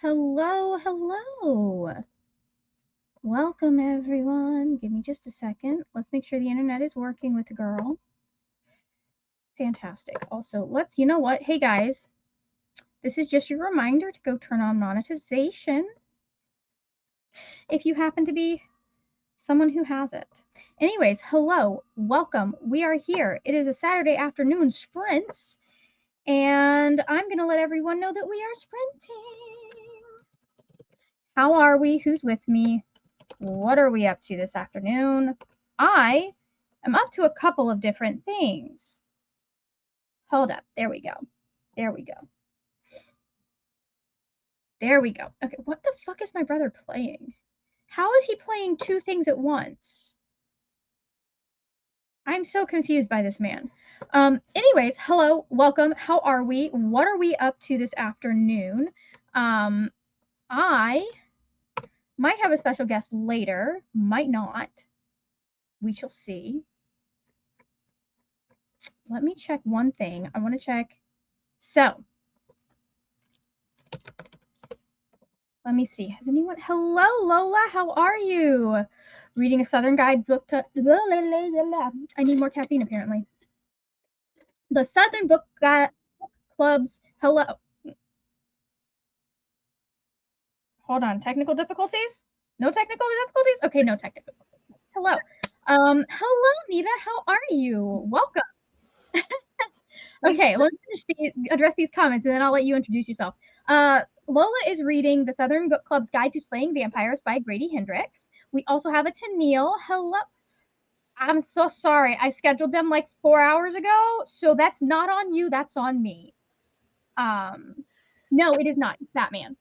Hello, hello. Welcome, everyone. Give me just a second. Let's make sure the internet is working with the girl. Fantastic. Also, you know what? Hey, guys. This is just your reminder to go turn on monetization if you happen to be someone who has it. Anyways, hello. Welcome. We are here. It is a Saturday afternoon sprints, and I'm going to let everyone know that we are sprinting. How are we? Who's with me? What are we up to this afternoon? I am up to a couple of different things. Hold up. There we go. There we go. There we go. Okay, what the fuck is my brother playing? How is he playing two things at once? I'm so confused by this man. Anyways, hello, welcome. How are we? What are we up to this afternoon? I might have a special guest later, might not. We shall see. Let me check one thing. I want to check. So, let me see. Has anyone? Hello, Lola. How are you? Reading a Southern Guide book to. I need more caffeine, apparently. The Southern Book Club's. Hello. Hold on. Technical difficulties? No technical difficulties? Okay, no technical difficulties. Hello. Hello, Nita. How are you? Welcome. Okay, let's address these comments, and then I'll let you introduce yourself. Lola is reading The Southern Book Club's Guide to Slaying Vampires by Grady Hendrix. We also have a Tennille. Hello. I'm so sorry. I scheduled them like 4 hours ago, so that's not on you. That's on me. No, it is not. It's Batman.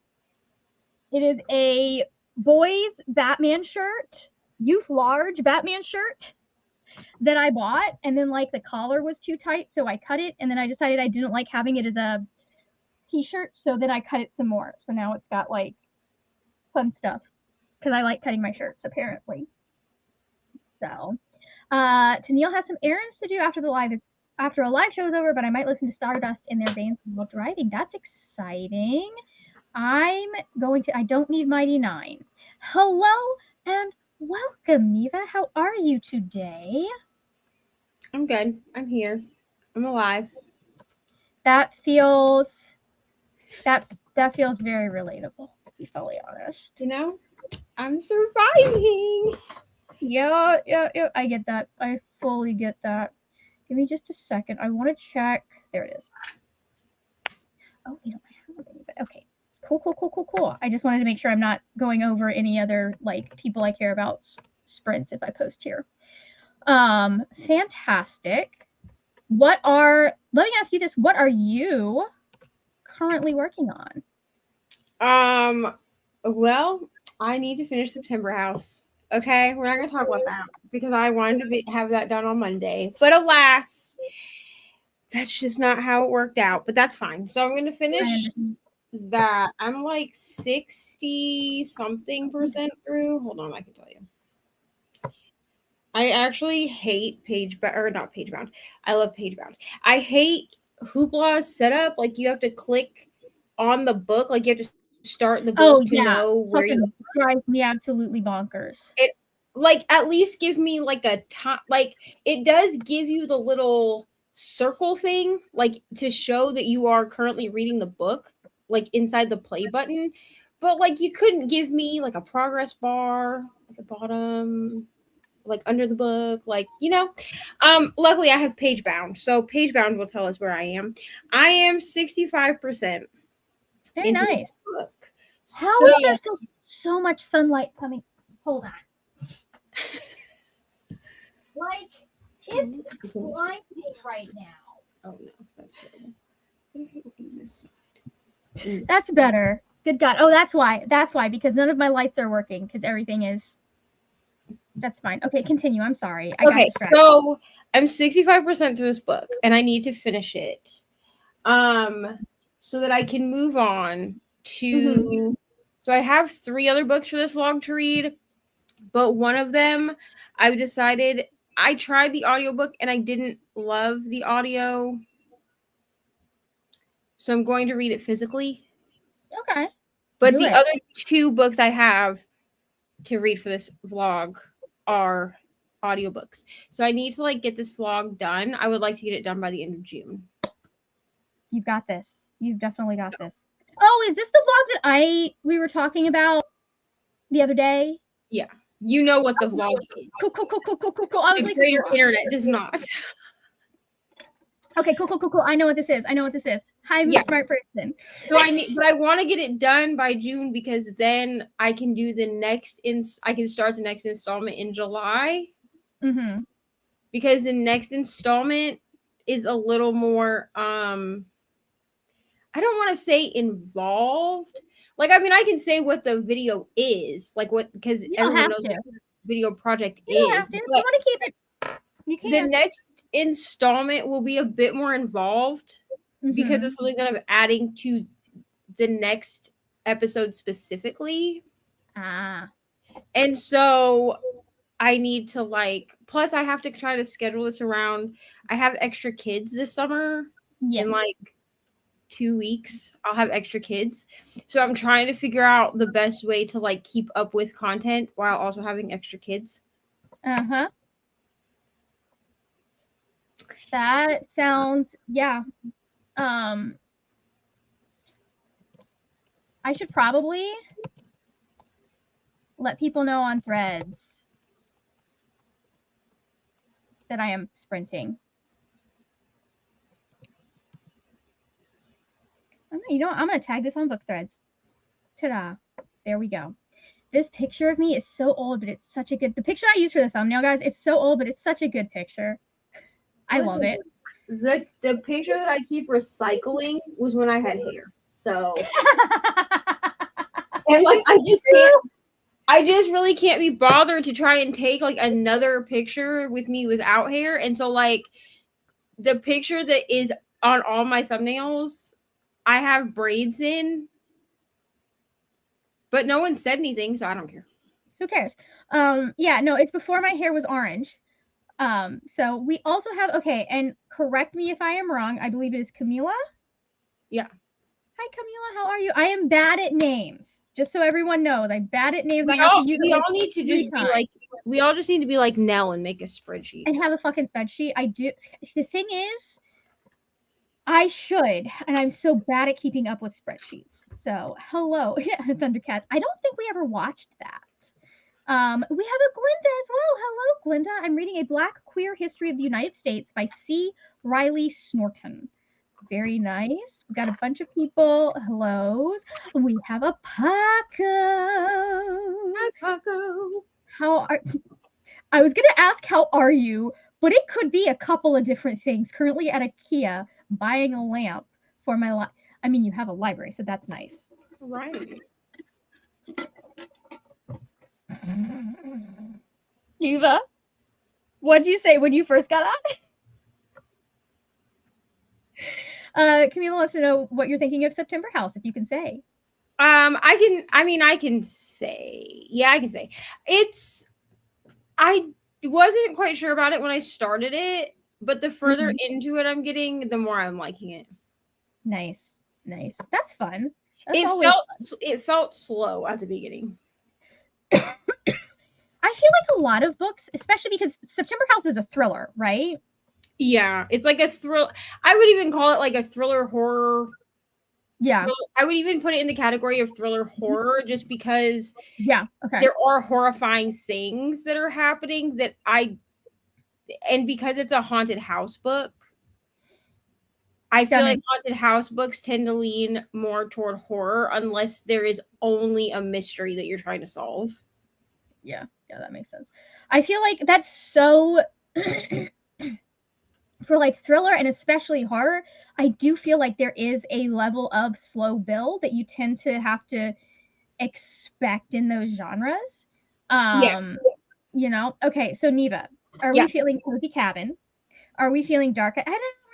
It is a boys Batman shirt, youth large Batman shirt that I bought, and then like the collar was too tight, so I cut it, and then I decided I didn't like having it as a t-shirt, so then I cut it some more. So now it's got like fun stuff because I like cutting my shirts apparently. So Tennille has some errands to do after a live show is over, but I might listen to Stardust in their veins while driving. That's exciting. I don't need Mighty Nine. Hello and welcome, Neva. How are you today? I'm good. I'm here. I'm alive. That feels very relatable, to be totally honest. You know, I'm surviving. Yeah, I get that. I fully get that. Give me just a second. I want to check. There it is. Oh, they don't have any, but okay. Cool. I just wanted to make sure I'm not going over any other like people I care about sprints if I post here. Fantastic. Let me ask you this. What are you currently working on? Well, I need to finish September House. Okay, we're not gonna talk about that because I wanted to have that done on Monday, but alas, that's just not how it worked out. But that's fine. So I'm gonna finish that. I'm like 60 something% through. Hold on, I can tell you. I actually hate not Pagebound. I love Pagebound. I hate Hoopla's setup. Like you have to click on the book. Like you have to start the book to know where you drives me absolutely bonkers. It like at least give me like a time. Like it does give you the little circle thing, like to show that you are currently reading the book, like inside the play button. But like you couldn't give me like a progress bar at the bottom, like under the book, like luckily I have Pagebound, so Pagebound will tell us where I am. I am 65% very into nice this book. How is there so much sunlight coming? Hold on. Like it's blinding right now. Oh no, that's this side. That's better. Good God. Oh, that's why, because none of my lights are working because everything is. That's fine. Okay, continue. I'm sorry. I got distracted. So I'm 65% through this book, and I need to finish it, so that I can move on to. Mm-hmm. So I have 3 other books for this vlog to read, but one of them I've decided I tried the audiobook and I didn't love the audio, so I'm going to read it physically. Okay. But Do the it. other 2 books I have to read for this vlog are audiobooks. So I need to like get this vlog done. I would like to get it done by the end of June. You've got this. You've definitely got this. Oh, is this the vlog that we were talking about the other day? Yeah. You know what the vlog is. Cool. I was The like, greater internet does not. Okay, cool. I know what this is. Hi, Yeah. smart person. So I want to get it done by June because then I can do I can start the next installment in July. Mm-hmm. Because the next installment is a little more I don't want to say involved. Like, I mean, I can say what the video is, like what, because everyone knows what the video project is. You don't have to. You want to keep it. You can. The next installment will be a bit more involved because of something that I'm adding to the next episode specifically. And so I need to plus I have to try to schedule this around. I have extra kids this summer. Yes. In like 2 weeks, I'll have extra kids. So I'm trying to figure out the best way to like keep up with content while also having extra kids. Uh-huh. That sounds, yeah. I should probably let people know on Threads that I am sprinting. You know what? I'm going to tag this on Book Threads. Ta-da. There we go. This picture of me is so old, but it's such a good... The picture I used for the thumbnail, guys, it's so old, but it's such a good picture. I love it. The picture that I keep recycling was when I had hair. So... and like, I just really can't be bothered to try and take like another picture with me without hair. And so like the picture that is on all my thumbnails, I have braids in, but no one said anything, so I don't care. Who cares? Yeah, no, it's before my hair was orange. So we also have, okay, and correct me if I am wrong, I believe it is Camila. Yeah. Hi, Camila, how are you? I am bad at names. Just so everyone knows, I'm bad at names. We all need to just be like, we all just need to be like Nell and make a spreadsheet. And have a fucking spreadsheet. I do. The thing is, I should, and I'm so bad at keeping up with spreadsheets. So, hello, Thundercats. I don't think we ever watched that. We have a Glinda as well. Hello, Glinda. I'm reading A Black Queer History of the United States by C. Riley Snorton. Very nice. We got a bunch of people. Hellos. We have a Paco. Hi, Paco. I was going to ask, how are you? But it could be a couple of different things. Currently at IKEA, buying a lamp for my I mean, you have a library, so that's nice. Right. Eva, what'd you say when you first got on? Camila wants to know what you're thinking of September House, if you can say. I can say. Yeah, I can say. I wasn't quite sure about it when I started it, but the further into it I'm getting, the more I'm liking it. Nice. That's fun. It felt slow at the beginning. I feel like a lot of books, especially because September House is a thriller, right? Yeah, it's like a thrill. I would even call it like a thriller horror. Yeah. I would even put it in the category of thriller horror just because there are horrifying things that are happening and because it's a haunted house book, I feel like haunted house books tend to lean more toward horror unless there is only a mystery that you're trying to solve. Yeah, that makes sense. I feel like that's so for like thriller and especially horror, I do feel like there is a level of slow build that you tend to have to expect in those genres. You know, okay, so Neva, are we feeling Cozy Cabin? Are we feeling Dark? We're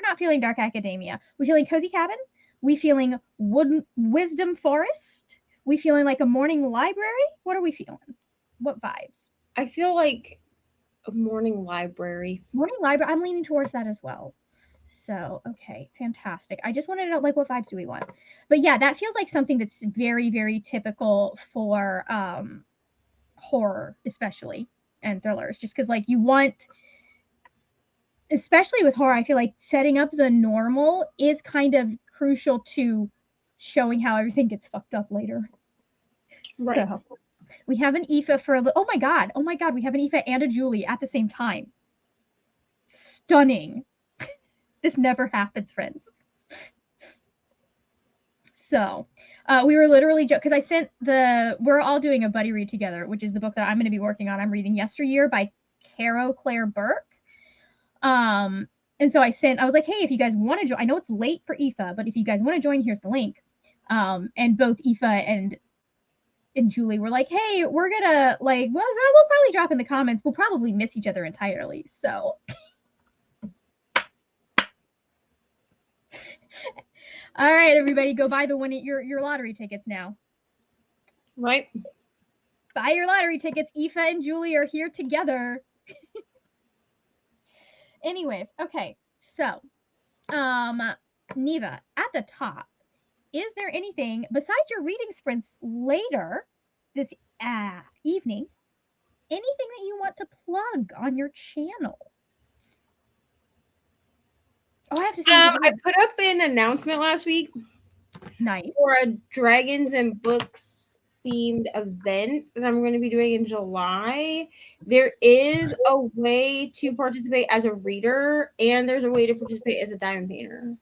not feeling Dark Academia. We feeling Cozy Cabin? We feeling Wisdom Forest? We feeling like a morning library? What are we feeling? What vibes? I feel like a morning library. Morning library. I'm leaning towards that as well. So, okay, fantastic. I just wanted to know, like, what vibes do we want? But yeah, that feels like something that's very, very typical for horror, especially, and thrillers, just because, like, you want, especially with horror, I feel like setting up the normal is kind of crucial to showing how everything gets fucked up later. Right. So, we have an Aoife for a little. Oh my god, we have an Aoife and a Julie at the same time. Stunning. This never happens, friends. So we were literally because I sent we're all doing a buddy read together, which is the book that I'm going to be working on. I'm reading Yesteryear by Caro Claire Burke. And so I was like, hey, if you guys want to join, I know it's late for Aoife, but if you guys want to join, here's the link. And both Aoife and Julie were like, hey, we're gonna like, well, we'll probably drop in the comments. We'll probably miss each other entirely. So all right, everybody, go buy your lottery tickets now. Right. Buy your lottery tickets. Aoife and Julie are here together. Anyways, okay. So, Neva, at the top, is there anything besides your reading sprints later this evening, anything that you want to plug on your channel? Oh, I have to I put up an announcement last week. Nice. For a Dragons and Books themed event that I'm going to be doing in July. There is a way to participate as a reader, and there's a way to participate as a diamond painter.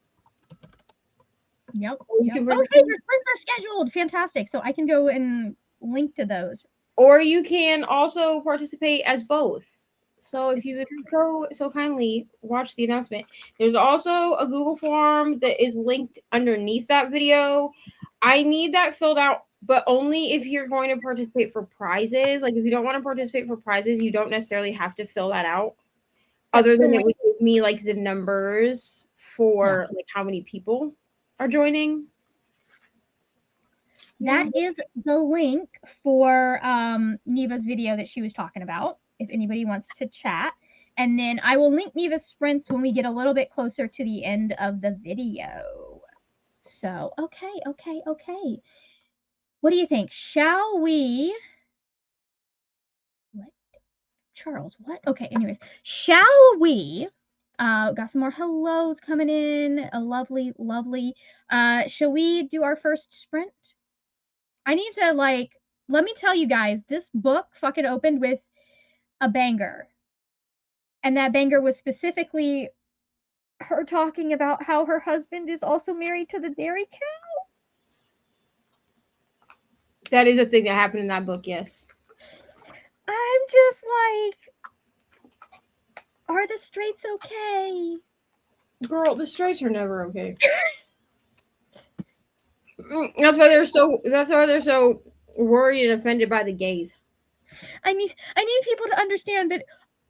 Yep. Okay, your sprints are scheduled. Fantastic. So I can go and link to those. Or you can also participate as both. So if you would go so kindly watch the announcement. There's also a Google form that is linked underneath that video. I need that filled out, but only if you're going to participate for prizes. Like if you don't want to participate for prizes, you don't necessarily have to fill that out. Other than it would give me like the numbers for like how many people are joining. That is the link for Neva's video that she was talking about, if anybody wants to chat. And then I will link Neva's sprints when we get a little bit closer to the end of the video. So, okay. What do you think? Shall we... What? Charles, what? Okay, anyways. Shall we... got some more hellos coming in. A lovely. Shall we do our first sprint? I need to, like, let me tell you guys, this book fucking opened with a banger. And that banger was specifically her talking about how her husband is also married to the dairy cow. That is a thing that happened in that book, yes. I'm just like, are the straights okay? Girl, the straights are never okay. That's why they're so worried and offended by the gays. I need people to understand that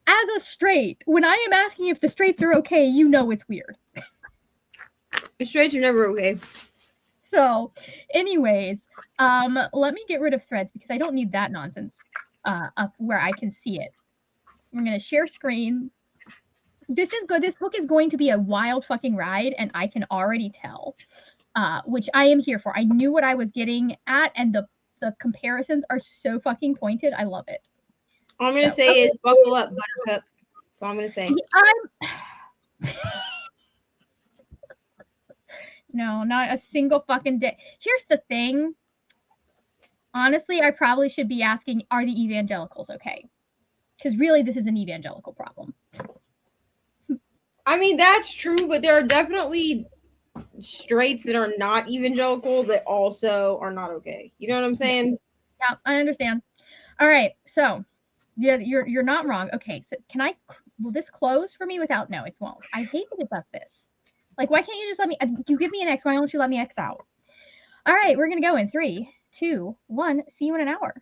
as a straight, when I am asking if the straights are okay, you know it's weird. The straights are never okay. So, anyways, let me get rid of threads because I don't need that nonsense up where I can see it. I'm gonna share screen. This is good. This book is going to be a wild fucking ride, and I can already tell, which I am here for. I knew what I was getting at, and the comparisons are so fucking pointed. I love it. All I'm gonna say is buckle up, Buttercup. That's all I'm gonna say. No, not a single fucking day. Here's the thing. Honestly, I probably should be asking, are the evangelicals okay? Because really, this is an evangelical problem. I mean, that's true, but there are definitely straights that are not evangelical that also are not okay. You know what I'm saying? Yeah, I understand. All right, so yeah, you're not wrong. Okay, so will this close for me without? No, it won't. I hate that it does this. Like, why can't you just let me? You give me an X. Why don't you let me X out? All right, we're gonna go in 3, 2, 1. See you in an hour.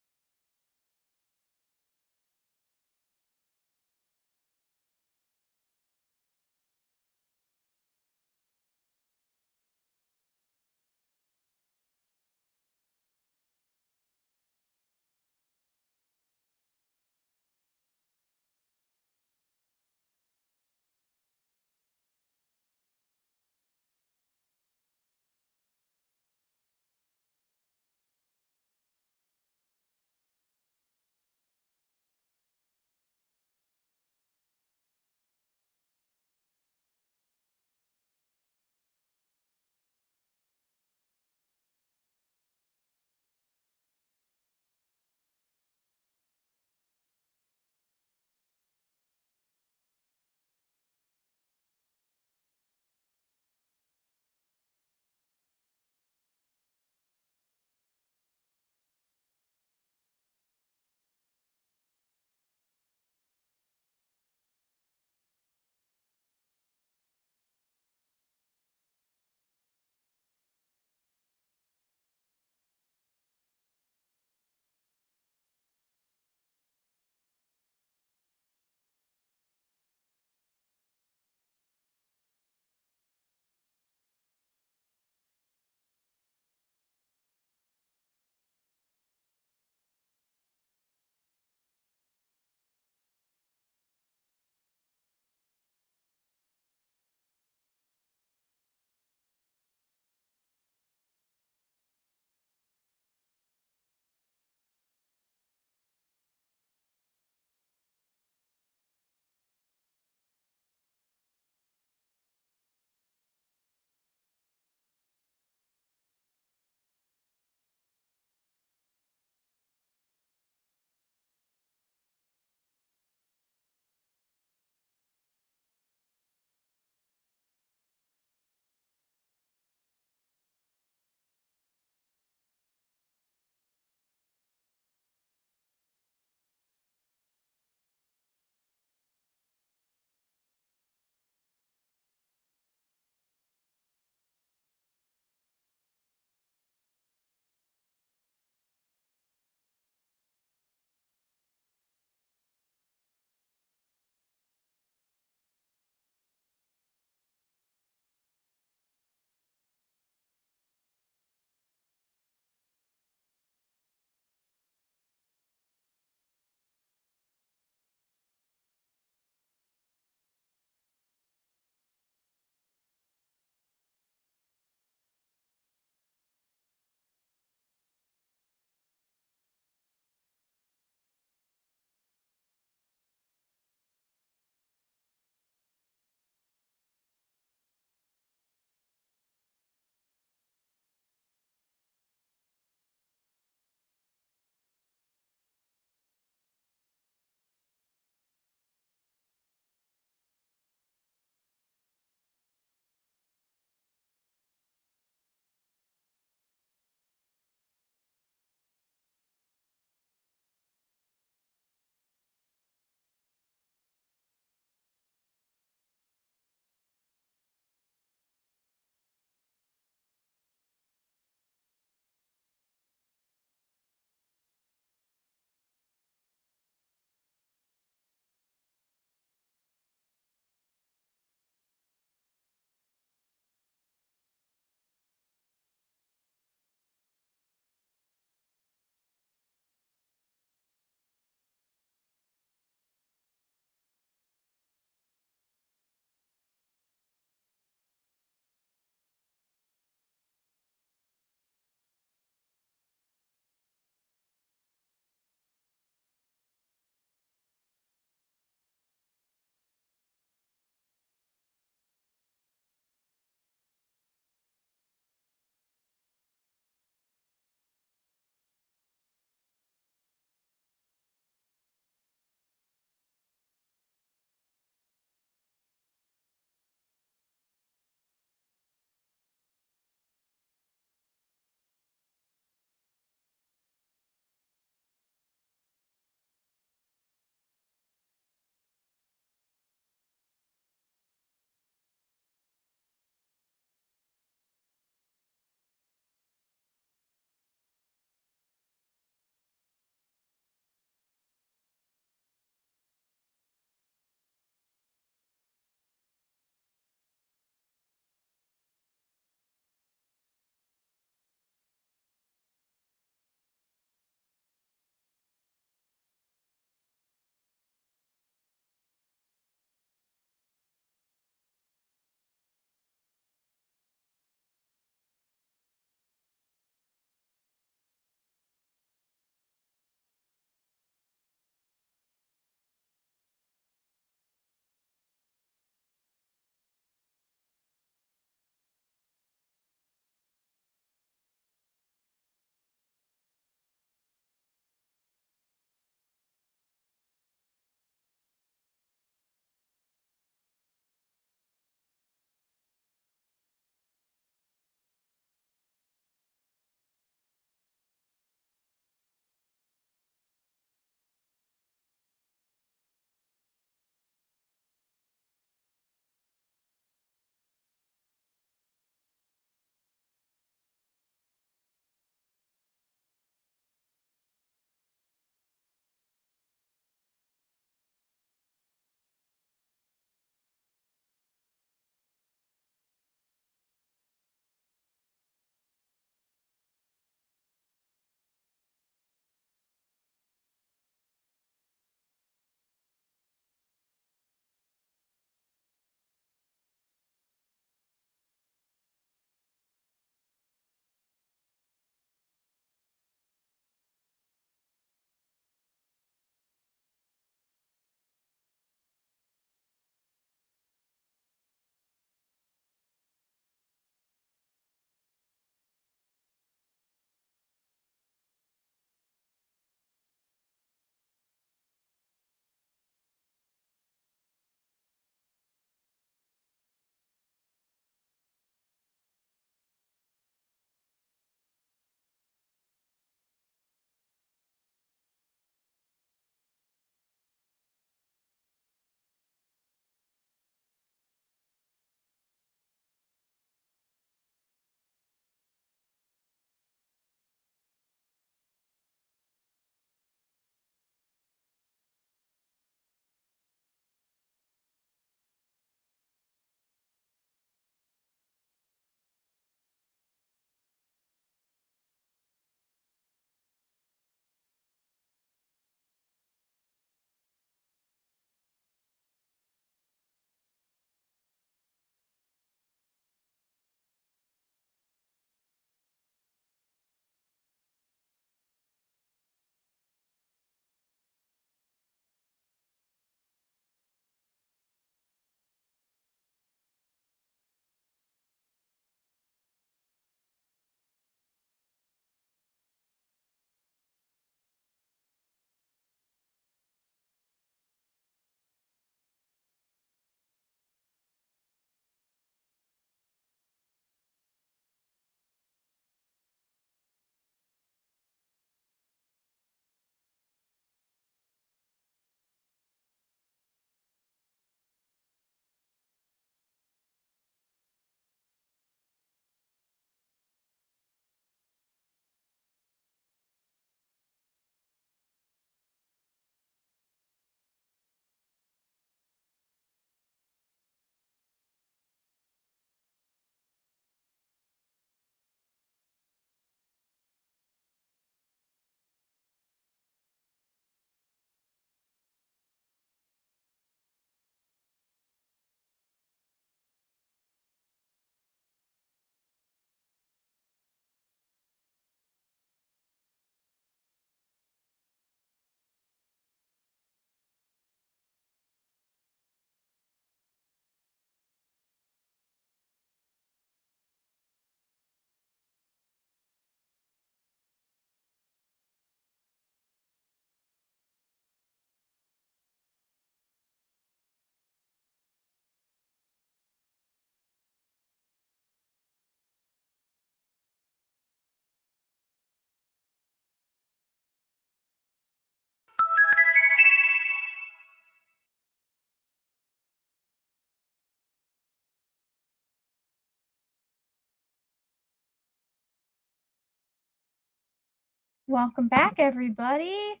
Welcome back, everybody.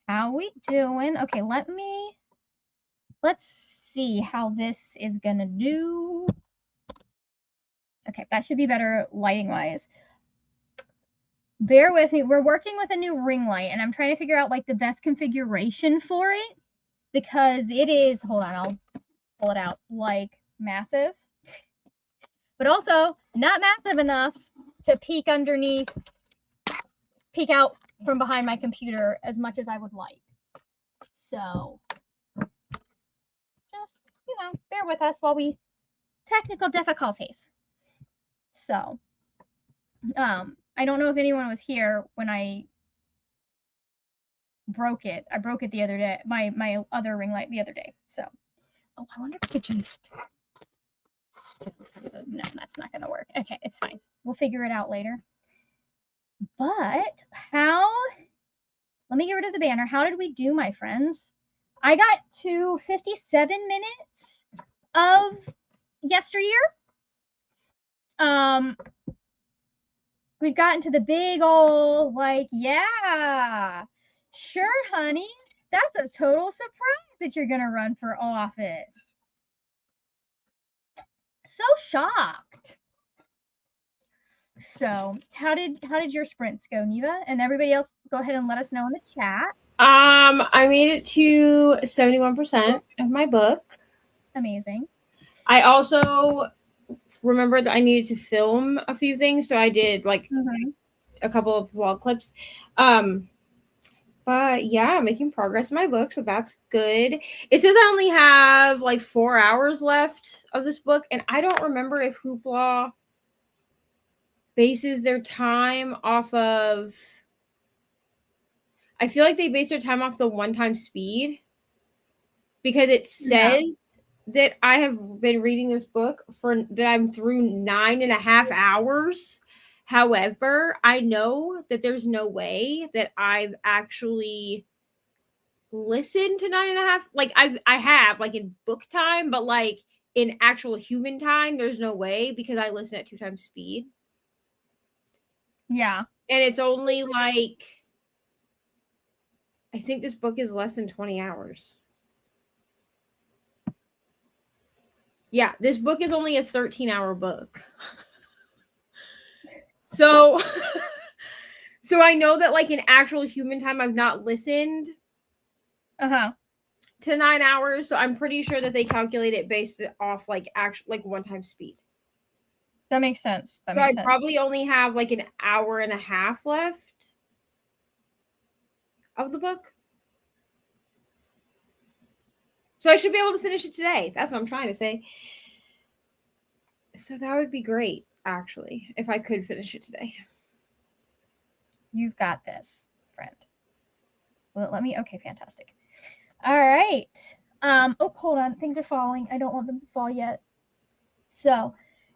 How we doing? Okay, let's see how this is gonna do. Okay, that should be better lighting wise. Bear with me. We're working with a new ring light, and I'm trying to figure out like the best configuration for it because it is. Hold on, I'll pull it out. Like massive, but also not massive enough to peek out from behind my computer as much as I would like. So just, bear with us while we technical difficulties. So, I don't know if anyone was here when I broke it. I broke it the other day, my other ring light the other day. So, oh, I wonder if I could just. No, that's not gonna work. Okay, it's fine. We'll figure it out later. But how? Let me get rid of the banner. How did we do, my friends? I got to 57 minutes of yesteryear. We've gotten to the big old, like, yeah, sure, honey. That's a total surprise that you're gonna run for office. So shocked. So how did your sprints go, Neva? And everybody else, go ahead and let us know in the chat. I made it to 71% of my book. Amazing. I also remembered that I needed to film a few things, so I did like a couple of vlog clips. But yeah, I'm making progress in my book, so that's good. It says I only have like 4 hours left of this book, and I don't remember if Hoopla bases their time off of. I feel like they base their time off the one-time speed because it says that I have been reading this book that I'm through 9.5 hours. However, I know that there's no way that I've actually listened to 9.5. Like I have like in book time, but like in actual human time, there's no way because I listen at 2 times speed. Yeah. And it's only like, I think this book is less than 20 hours. Yeah, this book is only a 13-hour book. So I know that like in actual human time, I've not listened to 9 hours. So I'm pretty sure that they calculate it based off like one-time speed. That makes sense. I probably only have like an hour and a half left of the book. So I should be able to finish it today. That's what I'm trying to say. So that would be great, actually, if I could finish it today. You've got this, friend. Well, okay, fantastic. All right. Oh, hold on. Things are falling. I don't want them to fall yet. So,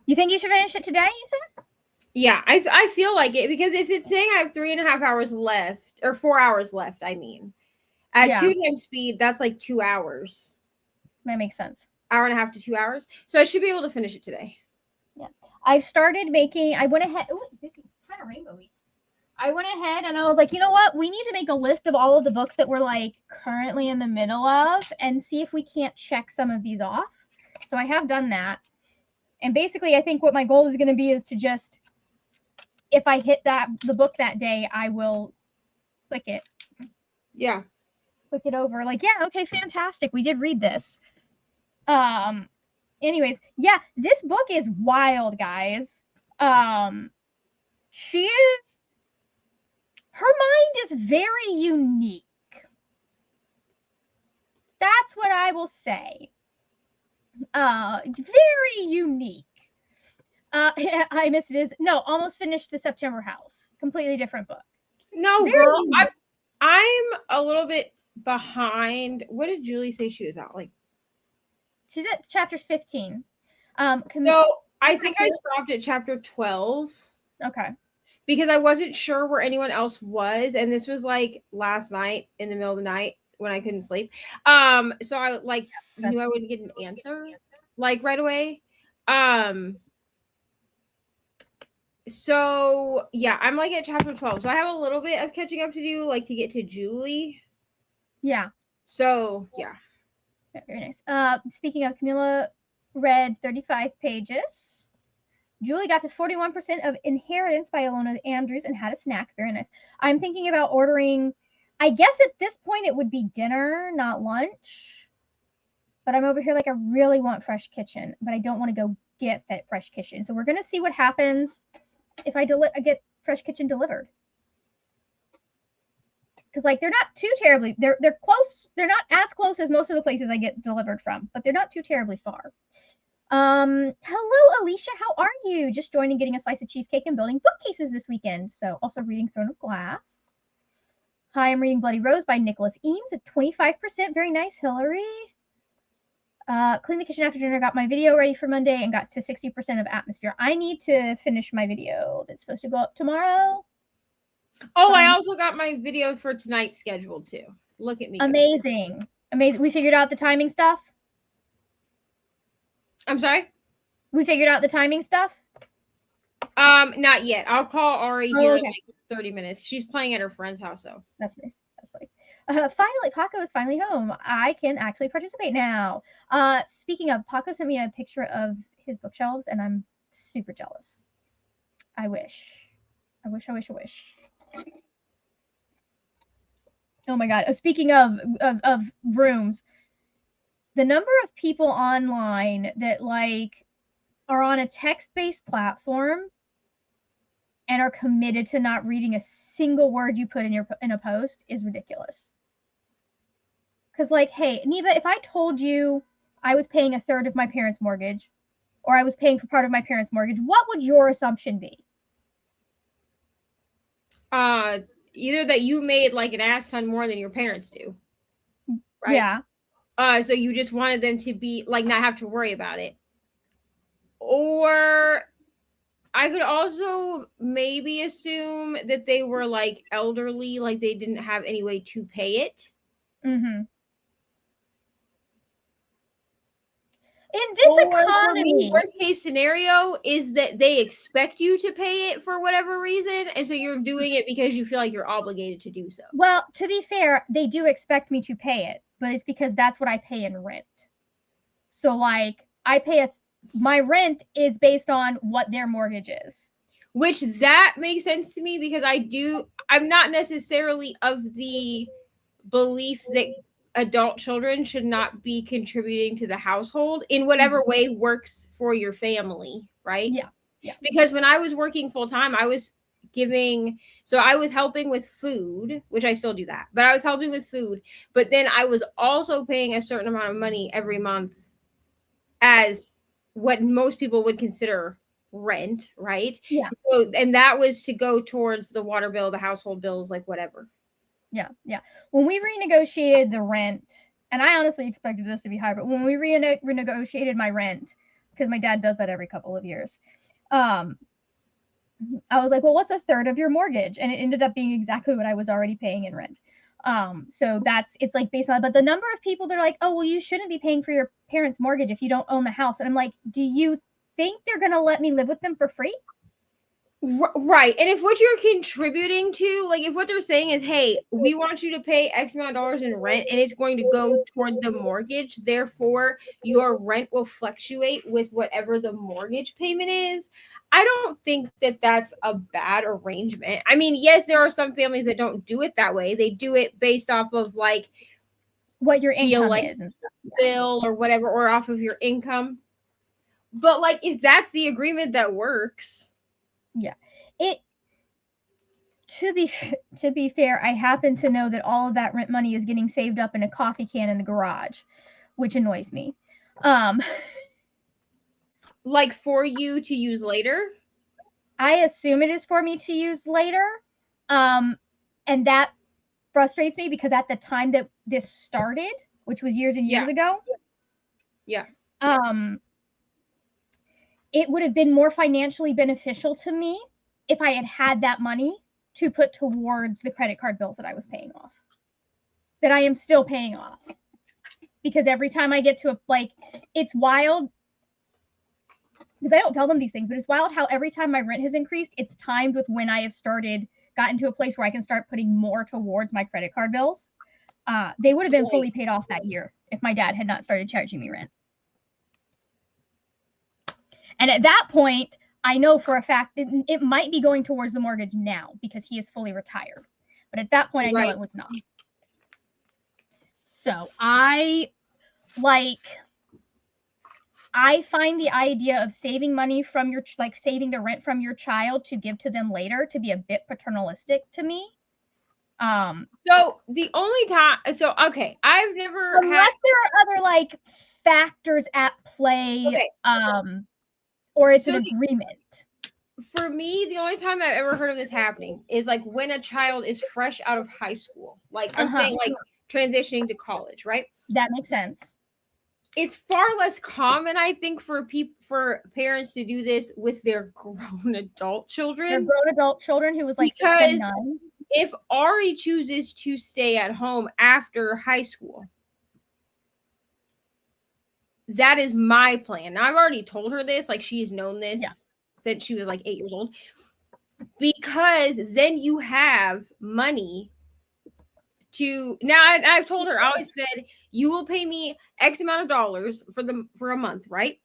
you think you should finish it today, you said? Yeah, I feel like it because if it's saying I have 3.5 hours left, or 4 hours left, I mean, at 2 times speed, that's like 2 hours. That makes sense. Hour and a half to 2 hours. So I should be able to finish it today. Yeah. I went ahead. Oh, this is kind of rainbowy. I went ahead and I was like, you know what? We need to make a list of all of the books that we're like currently in the middle of and see if we can't check some of these off. So I have done that. And basically, I think what my goal is going to be is to just, if I hit the book that day, I will click it. Yeah. Click it over. Like, yeah, okay, fantastic. We did read this. Anyways, yeah, this book is wild, guys. Her mind is very unique. That's what I will say. Very unique. I missed it. Almost finished The September House. Completely different book. No, very girl, I'm a little bit behind. What did Julie say she was at? Like, she's at chapters 15. So I think I stopped at chapter 12. Okay. Because I wasn't sure where anyone else was, and this was like last night in the middle of the night when I couldn't sleep. So I like knew I wouldn't get an answer like right away. So yeah, I'm like at chapter 12. So I have a little bit of catching up to do, like to get to Julie. Yeah. So yeah. Very nice. Speaking of, Camilla read 35 pages. Julie got to 41% of Inheritance by Ilona Andrews and had a snack. Very nice. I'm thinking about ordering, I guess at this point it would be dinner, not lunch. But I'm over here like I really want Fresh Kitchen, but I don't want to go get Fresh Kitchen. So we're going to see what happens if I get Fresh Kitchen delivered. Because like they're not too terribly, they're close. They're not as close as most of the places I get delivered from, but they're not too terribly far. Hello, Alicia. How are you? Just joining, getting a slice of cheesecake and building bookcases this weekend. So also reading Throne of Glass. Hi, I'm reading Bloody Rose by Nicholas Eames at 25%. Very nice, Hillary. Clean the kitchen after dinner, got my video ready for Monday, and got to 60% of Atmosphere. I need to finish my video that's supposed to go up tomorrow. Oh, I also got my video for tonight scheduled too. So look at me. Amazing. Go. Amazing. We figured out the timing stuff? I'm sorry? We figured out the timing stuff? Not yet. I'll call Ari here in like 30 minutes. She's playing at her friend's house, so. That's nice. That's like finally, Paco is finally home. I can actually participate now. Speaking of, Paco sent me a picture of his bookshelves, and I'm super jealous. I wish. Oh my god. Speaking of rooms, the number of people online that like are on a text-based platform and are committed to not reading a single word you put in a post is ridiculous. Because like, hey, Neva, if I told you I was paying a third of my parents' mortgage, or I was paying for part of my parents' mortgage, what would your assumption be? Either that you made like an ass ton more than your parents do. Right? Yeah. So you just wanted them to be like not have to worry about it. Or I could also maybe assume that they were like elderly, like they didn't have any way to pay it. Mm-hmm. In this economy, for me, worst case scenario is that they expect you to pay it for whatever reason, and so you're doing it because you feel like you're obligated to do so. Well, to be fair, they do expect me to pay it, but it's because that's what I pay in rent. So like I pay my rent is based on what their mortgage is. Which that makes sense to me because I'm not necessarily of the belief that adult children should not be contributing to the household in whatever way works for your family, right? Yeah. Because when I was working full time, I was helping with food, which I still do that, but I was helping with food, but then I was also paying a certain amount of money every month as what most people would consider rent, right? Yeah. So, and that was to go towards the water bill, the household bills, like whatever. Yeah. When we renegotiated the rent, and I honestly expected this to be higher, but when we renegotiated my rent, because my dad does that every couple of years, I was like, well, what's a third of your mortgage? And it ended up being exactly what I was already paying in rent. So it's like based on, but the number of people that are like, oh, well, you shouldn't be paying for your parents' mortgage if you don't own the house. And I'm like, do you think they're going to let me live with them for free? Right. And if what you're contributing to, like if what they're saying is, hey, we want you to pay X amount of dollars in rent and it's going to go toward the mortgage, therefore your rent will fluctuate with whatever the mortgage payment is, I don't think that that's a bad arrangement. I mean, yes, there are some families that don't do it that way. They do it based off of like what your income is and stuff. Bill or whatever, or off of your income. But like if that's the agreement that works. Yeah. To be fair, I happen to know that all of that rent money is getting saved up in a coffee can in the garage, which annoys me. Like for you to use later? I assume it is for me to use later. And that frustrates me because at the time that this started, which was years and years ago, it would have been more financially beneficial to me if I had that money to put towards the credit card bills that I was paying off, that I am still paying off. Because every time I get to it's wild. because I don't tell them these things, but it's wild how every time my rent has increased, it's timed with when I have gotten to a place where I can start putting more towards my credit card bills. They would have been fully paid off that year if my dad had not started charging me rent. And at that point, I know for a fact it might be going towards the mortgage now because he is fully retired. But at that point, I know it was not. So I find the idea of saving money from your, like saving the rent from your child to give to them later to be a bit paternalistic to me. So the only time, okay, I've never unless there are other like factors at play, or it's an agreement. For me, the only time I've ever heard of this happening is like when a child is fresh out of high school. Like I'm saying, like transitioning to college, right? That makes sense. It's far less common, I think, for parents to do this with their grown adult children. Their grown adult children who was like because 29. If Ari chooses to stay at home after high school, that is my plan. Now, I've already told her this, like she's known this since she was like 8 years old, because then you have money to I've told her, I always said, you will pay me X amount of dollars for a month, right?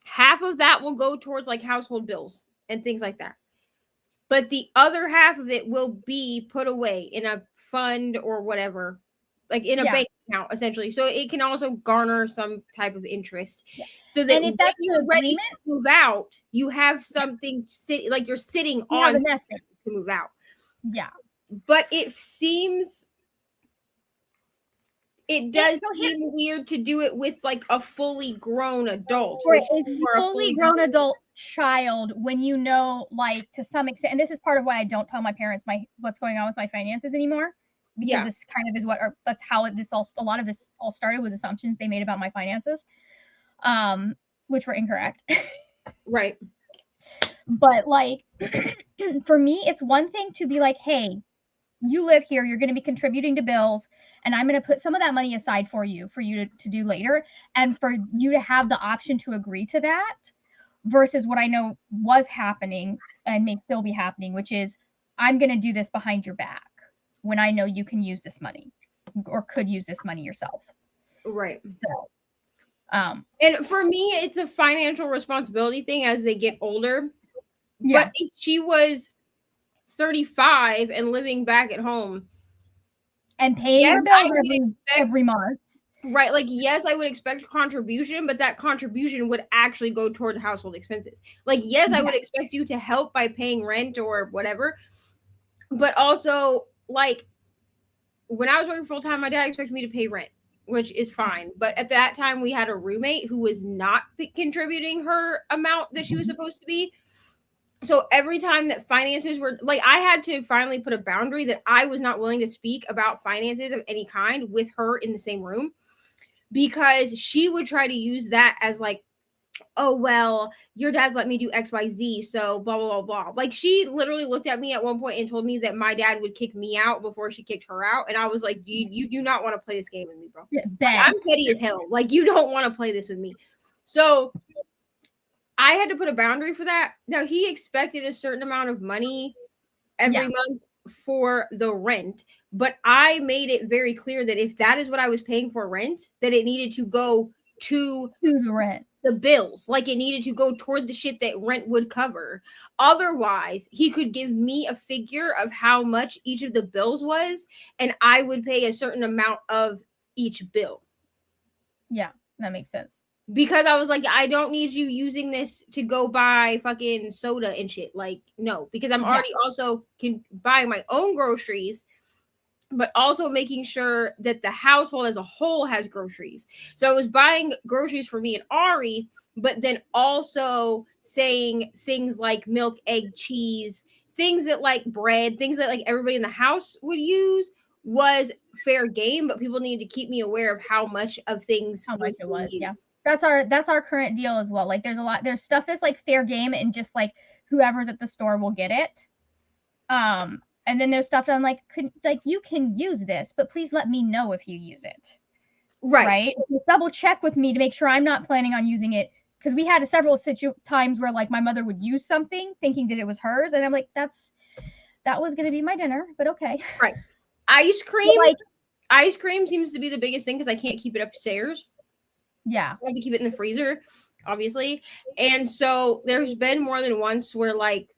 Half of that will go towards like household bills and things like that. But the other half of it will be put away in a fund or whatever, like in a bank account, essentially. So it can also garner some type of interest. Yeah. So that when you're ready to move out, you have something like you're sitting on the nesting to move out. Yeah. But it does seem weird to do it with like a fully grown adult. Or a fully grown adult child when you know, like to some extent, and this is part of why I don't tell my parents what's going on with my finances anymore, because this kind of is that's how a lot of this all started, was assumptions they made about my finances, which were incorrect. Right. But like for me, it's one thing to be like, hey, you live here, you're going to be contributing to bills, and I'm going to put some of that money aside for you to do later, and for you to have the option to agree to that, versus what I know was happening and may still be happening, which is I'm going to do this behind your back when I know you can use this money or could use this money yourself. Right. So, and for me, it's a financial responsibility thing as they get older. Yeah. But if she was 35 and living back at home and paying her bills every month, right? Like, yes, I would expect a contribution, but that contribution would actually go toward household expenses. Like, yes, I would expect you to help by paying rent or whatever, but also, like, when I was working full time, my dad expected me to pay rent, which is fine. But at that time, we had a roommate who was not contributing her amount that she was supposed to be. So every time that finances were like, I had to finally put a boundary that I was not willing to speak about finances of any kind with her in the same room, because she would try to use that as like, oh, well, your dad's let me do XYZ, so blah, blah, blah, blah. Like, she literally looked at me at one point and told me that my dad would kick me out before she kicked her out. And I was like, you do not want to play this game with me, bro. Yeah, like, I'm petty as hell. Like, you don't want to play this with me. So I had to put a boundary for that. Now, he expected a certain amount of money every month for the rent, but I made it very clear that if that is what I was paying for rent, that it needed to go to the rent, the bills. Like, it needed to go toward the shit that rent would cover. Otherwise, he could give me a figure of how much each of the bills was, and I would pay a certain amount of each bill. Yeah, that makes sense. Because I was like, I don't need you using this to go buy fucking soda and shit. Like, no, because I'm already also buying my own groceries, but also making sure that the household as a whole has groceries. So I was buying groceries for me and Ari, but then also saying things like milk, egg, cheese, things that like bread, things that like everybody in the house would use was fair game, but people needed to keep me aware of how much of things it was. Yeah. That's our current deal as well. Like, there's stuff that's like fair game and just like whoever's at the store will get it. And then there's stuff that I'm like, you can use this, but please let me know if you use it. Right. Double check with me to make sure I'm not planning on using it because we had several times where like my mother would use something thinking that it was hers, and I'm like, that was gonna be my dinner, but okay. Right. Ice cream. But, like, ice cream seems to be the biggest thing because I can't keep it upstairs. yeah. I have to keep it in the freezer, obviously. And so there's been more than once where like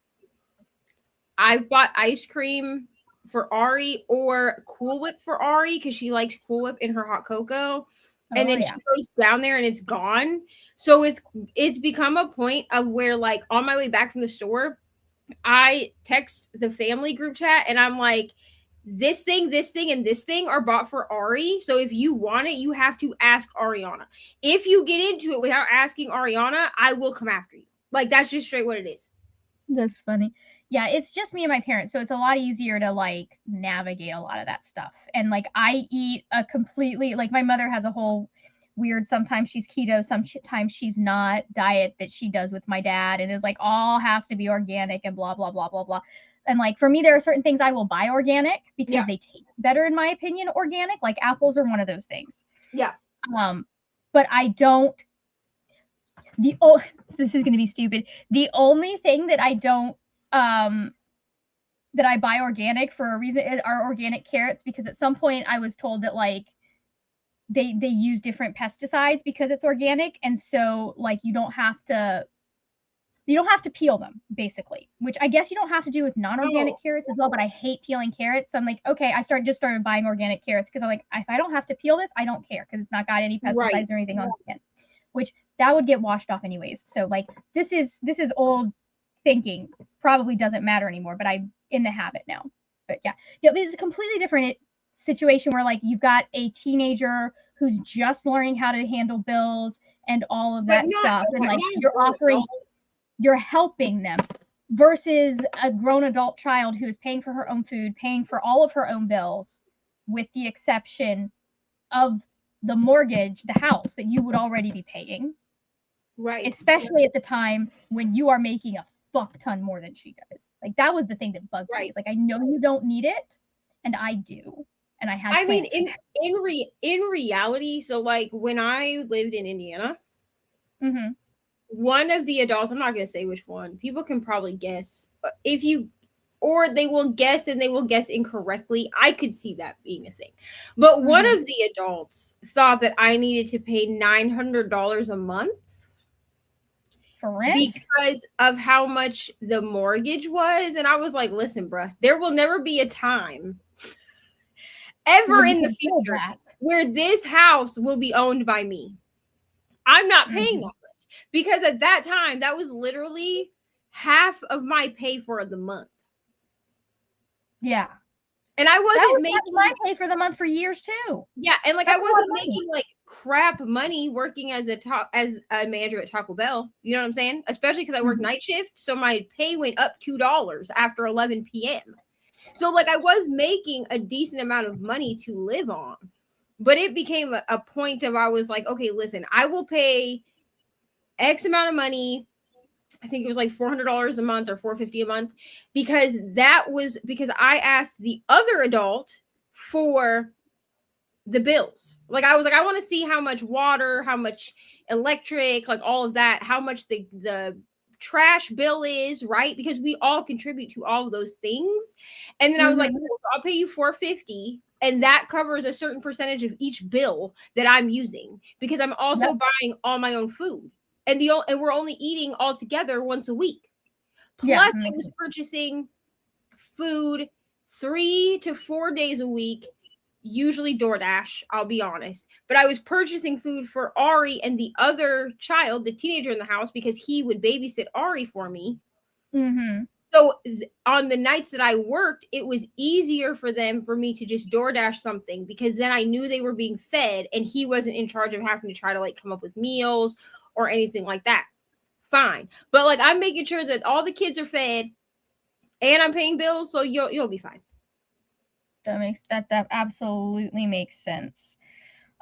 I've bought ice cream for Ari or Cool Whip for Ari because she likes Cool Whip in her hot cocoa. And then she goes down there and it's gone. So it's become a point of where like on my way back from the store, I text the family group chat and I'm like, this thing, and this thing are bought for Ari. So if you want it, you have to ask Ariana. If you get into it without asking Ariana, I will come after you. Like, that's just straight what it is. That's funny. Yeah, it's just me and my parents, so it's a lot easier to like navigate a lot of that stuff. And like I eat a completely, like my mother has a whole weird, sometimes she's keto, sometimes she's not, diet that she does with my dad, and is like all has to be organic and blah blah blah blah blah. And like for me, there are certain things I will buy organic because they taste better, in my opinion. Organic, like apples, are one of those things. Yeah. But I don't. This is going to be stupid. The only thing that I don't that I buy organic for a reason are organic carrots, because at some point I was told that like they use different pesticides because it's organic, and so like you don't have to peel them, basically, which I guess you don't have to do with non-organic carrots as well, but I hate peeling carrots. So I'm like, okay, I started buying organic carrots because I'm like, if I don't have to peel this, I don't care because it's not got any pesticides or anything on it, which that would get washed off anyways. So like this is old thinking, probably doesn't matter anymore, but I'm in the habit now. But yeah, it's a completely different situation where like you've got a teenager who's just learning how to handle bills and all of that stuff, and like you're helping them, versus a grown adult child who is paying for her own food, paying for all of her own bills, with the exception of the mortgage, the house that you would already be paying. Right. Especially at the time when you are making a fuck ton more than she does. Like that was the thing that bugged me. It's like, I know you don't need it, and I do. And I had. I mean, in reality, so like when I lived in Indiana, one of the adults, I'm not going to say which one, people can probably guess or they will guess and they will guess incorrectly. I could see that being a thing. But one of the adults thought that I needed to pay $900 a month for rent because of how much the mortgage was. And I was like, listen, bruh, there will never be a time ever in the future where this house will be owned by me. I'm not paying that much, because at that time, that was literally half of my pay for the month. Yeah. And I wasn't making my pay for the month for years too. Yeah, and like I wasn't making like crap money working as a manager at Taco Bell. You know what I'm saying? Especially because I work night shift, so my pay went up $2 after 11 p.m. So like I was making a decent amount of money to live on, but it became a point of I was like, okay, listen, I will pay X amount of money. I think it was like $400 a month or $450 a month, because I asked the other adult for the bills. Like I was like, I want to see how much water, how much electric, like all of that, how much the trash bill is, right? Because we all contribute to all of those things. And then I was like, I'll pay you $450, and that covers a certain percentage of each bill that I'm using, because I'm also buying all my own food. And we're only eating all together once a week. Plus, I was purchasing food 3 to 4 days a week, usually DoorDash, I'll be honest. But I was purchasing food for Ari and the other child, the teenager in the house, because he would babysit Ari for me. So on the nights that I worked, it was easier for me to just DoorDash something, because then I knew they were being fed and he wasn't in charge of having to try to like come up with meals or anything like that. Fine. But like I'm making sure that all the kids are fed and I'm paying bills, so you'll be fine. That absolutely makes sense.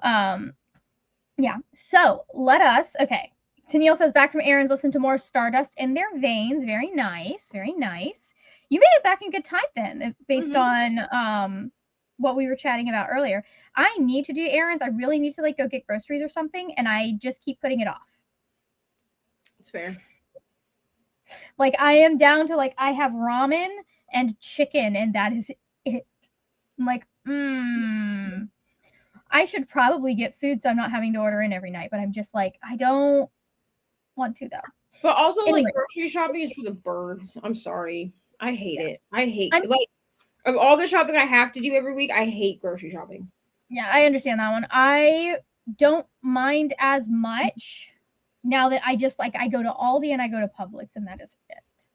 Yeah. So let us, okay. Tennille says, back from errands, listen to more Stardust in Their Veins. Very nice. Very nice. You made it back in good time then, based on what we were chatting about earlier. I need to do errands. I really need to like go get groceries or something, and I just keep putting it off. It's fair. Like I am down to like I have ramen and chicken and that is it. I'm like, I should probably get food so I'm not having to order in every night, but I'm just like, I don't want to though. But also, Anyways. like, grocery shopping is for the birds. I'm sorry. I hate Yeah. it. I hate I'm- like of all the shopping I have to do every week, I hate grocery shopping. Yeah, I understand that one. I don't mind as much now that I just like I go to Aldi and I go to Publix and that is it.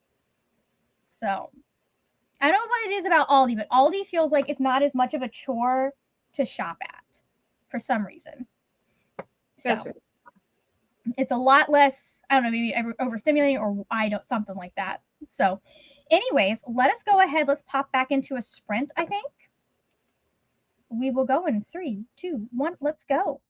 So I don't know what it is about Aldi, but Aldi feels like it's not as much of a chore to shop at for some reason. That's So fair. it's a lot less, I don't know, maybe overstimulating or I don't, something like that. So anyways, let us go ahead. Let's pop back into a sprint, I think. We will go in 3, 2, 1. Let's go.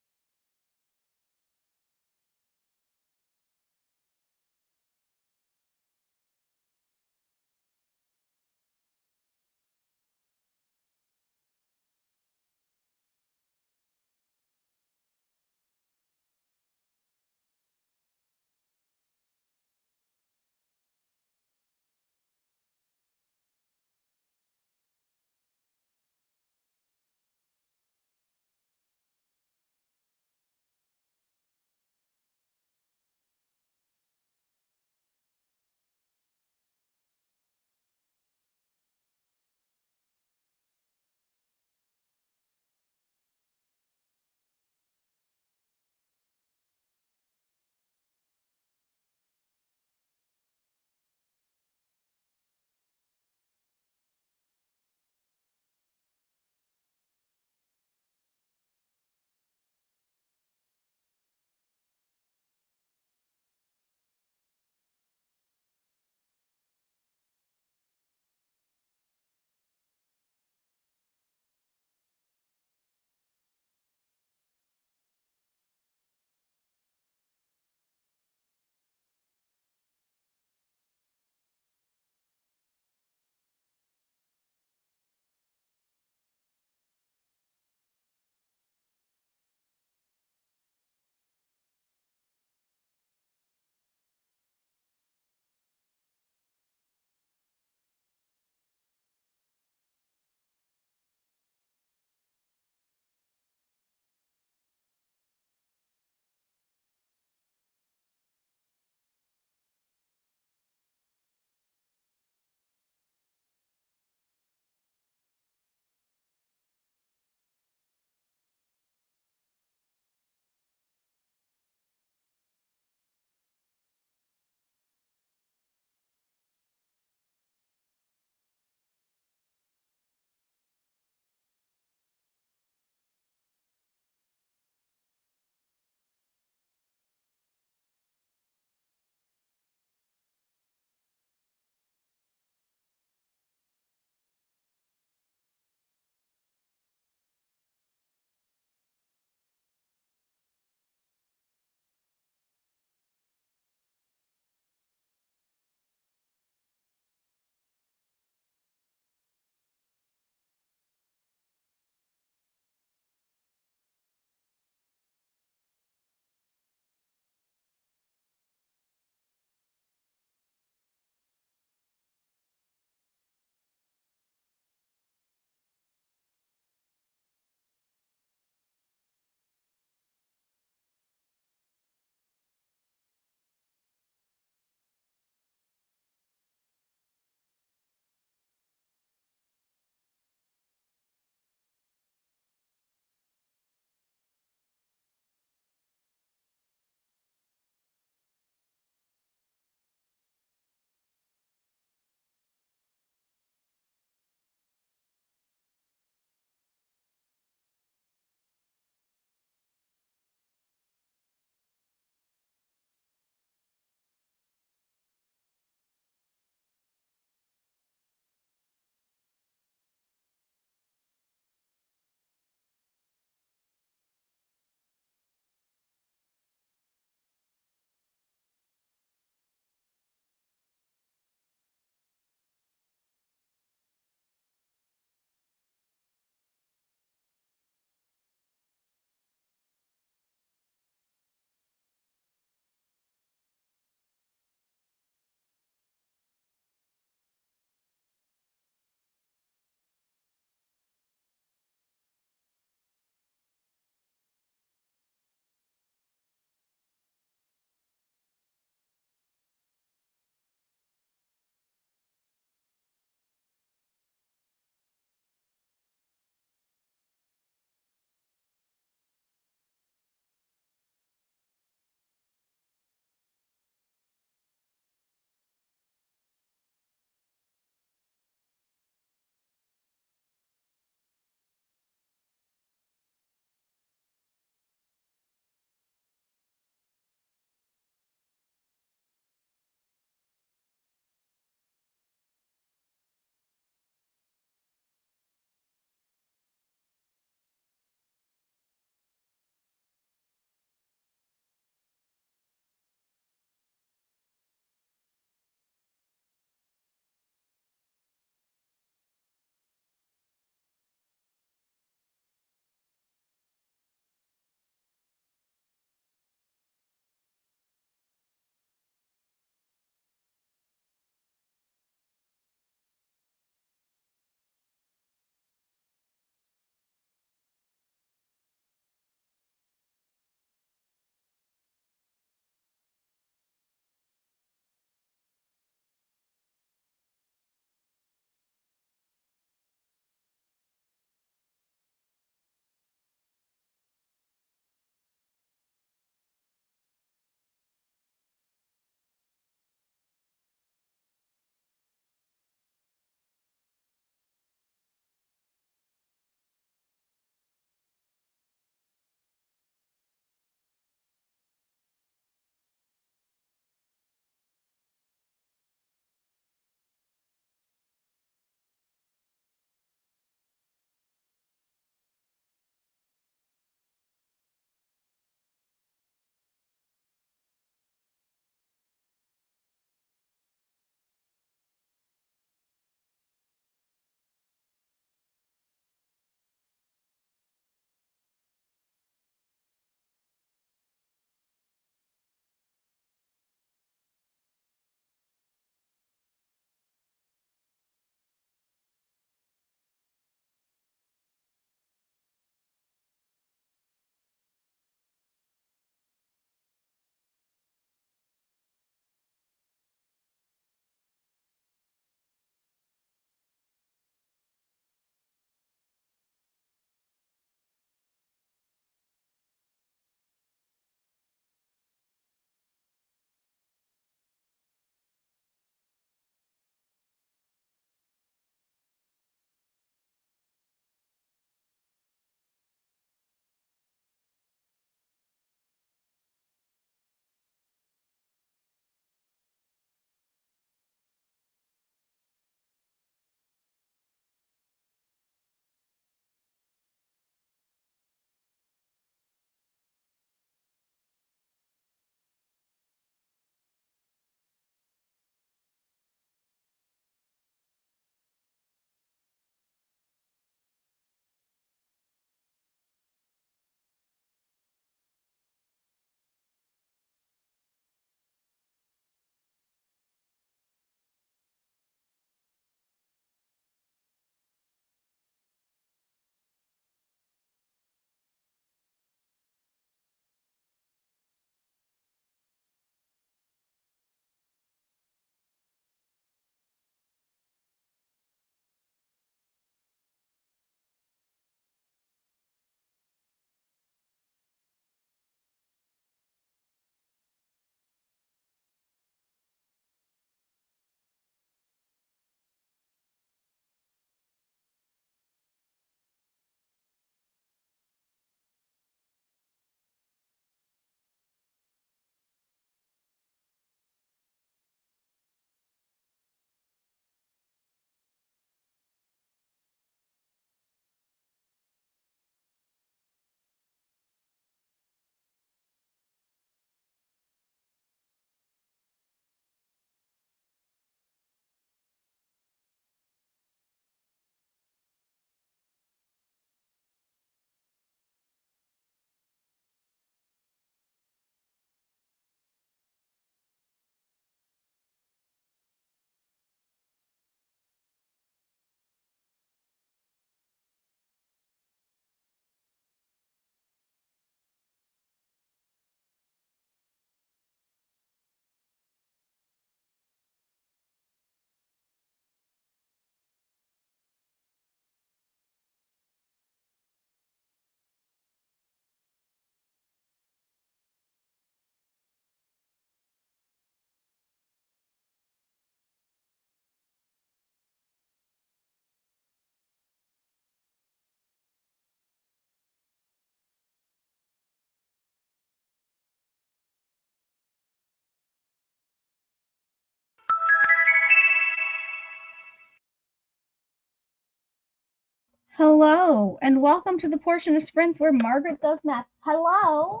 Hello, and welcome to the portion of sprints where Margaret does math. Hello?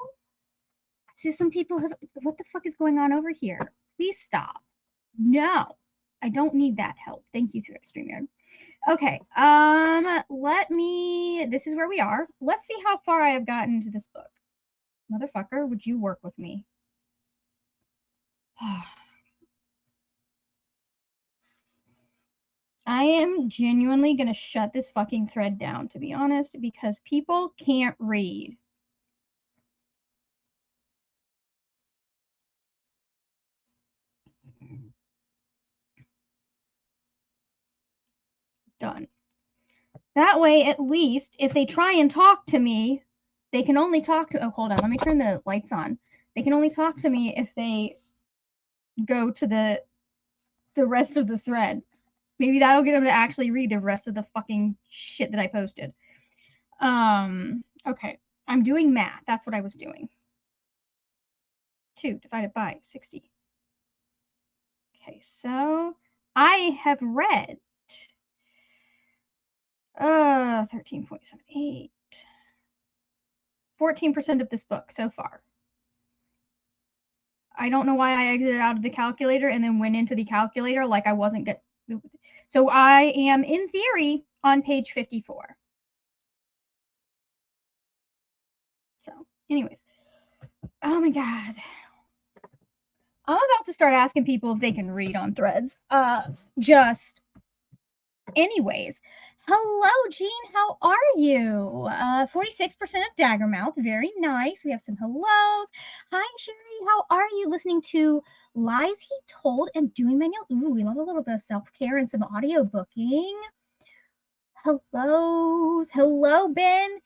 See, some people have. What the fuck is going on over here? Please stop. No, I don't need that help. Thank you, through StreamYard. Okay, let me. This is where we are. Let's see how far I have gotten into this book. Motherfucker, would you work with me? I am genuinely gonna shut this fucking thread down, to be honest, because people can't read. Done. That way, at least, if they try and talk to me, they can only talk to. Oh, hold on. Let me turn the lights on. They can only talk to me if they go to the rest of the thread. Maybe that'll get them to actually read the rest of the fucking shit that I posted. Okay. I'm doing math. That's what I was doing. 2 divided by 60. Okay, so I have read 13.78. 14% of this book so far. I don't know why I exited out of the calculator and then went into the calculator like I wasn't good. So I am, in theory, on page 54. So, anyways. Oh my god. I'm about to start asking people if they can read on threads. Anyways. Hello, Jean. How are you? 46% of Daggermouth. Very nice. We have some hellos. Hi, Sherry. How are you? Listening to Lies He Told and doing manual. Ooh, we love a little bit of self-care and some audio booking. Hellos. Hello, Ben.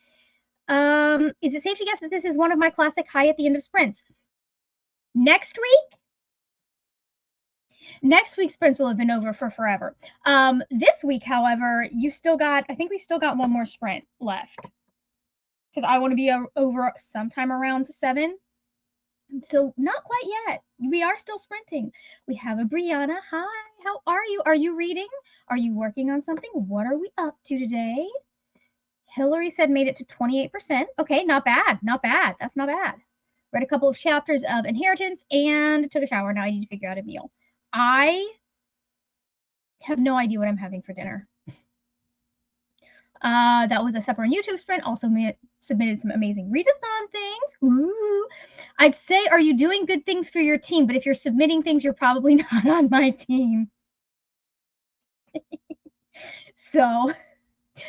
Is it safe to guess that this is one of my classic high at the end of sprints? Next week's sprints will have been over for forever. This week, however, I think we've still got one more sprint left. Because I want to be over sometime around 7. So not quite yet. We are still sprinting. We have a Brianna. Hi, how are you? Are you reading? Are you working on something? What are we up to today? Hillary said made it to 28%. Okay, not bad. Not bad. That's not bad. Read a couple of chapters of Inheritance and took a shower. Now I need to figure out a meal. I have no idea what I'm having for dinner. That was a separate YouTube sprint. Also submitted some amazing readathon things. Ooh. I'd say, are you doing good things for your team? But if you're submitting things, you're probably not on my team. So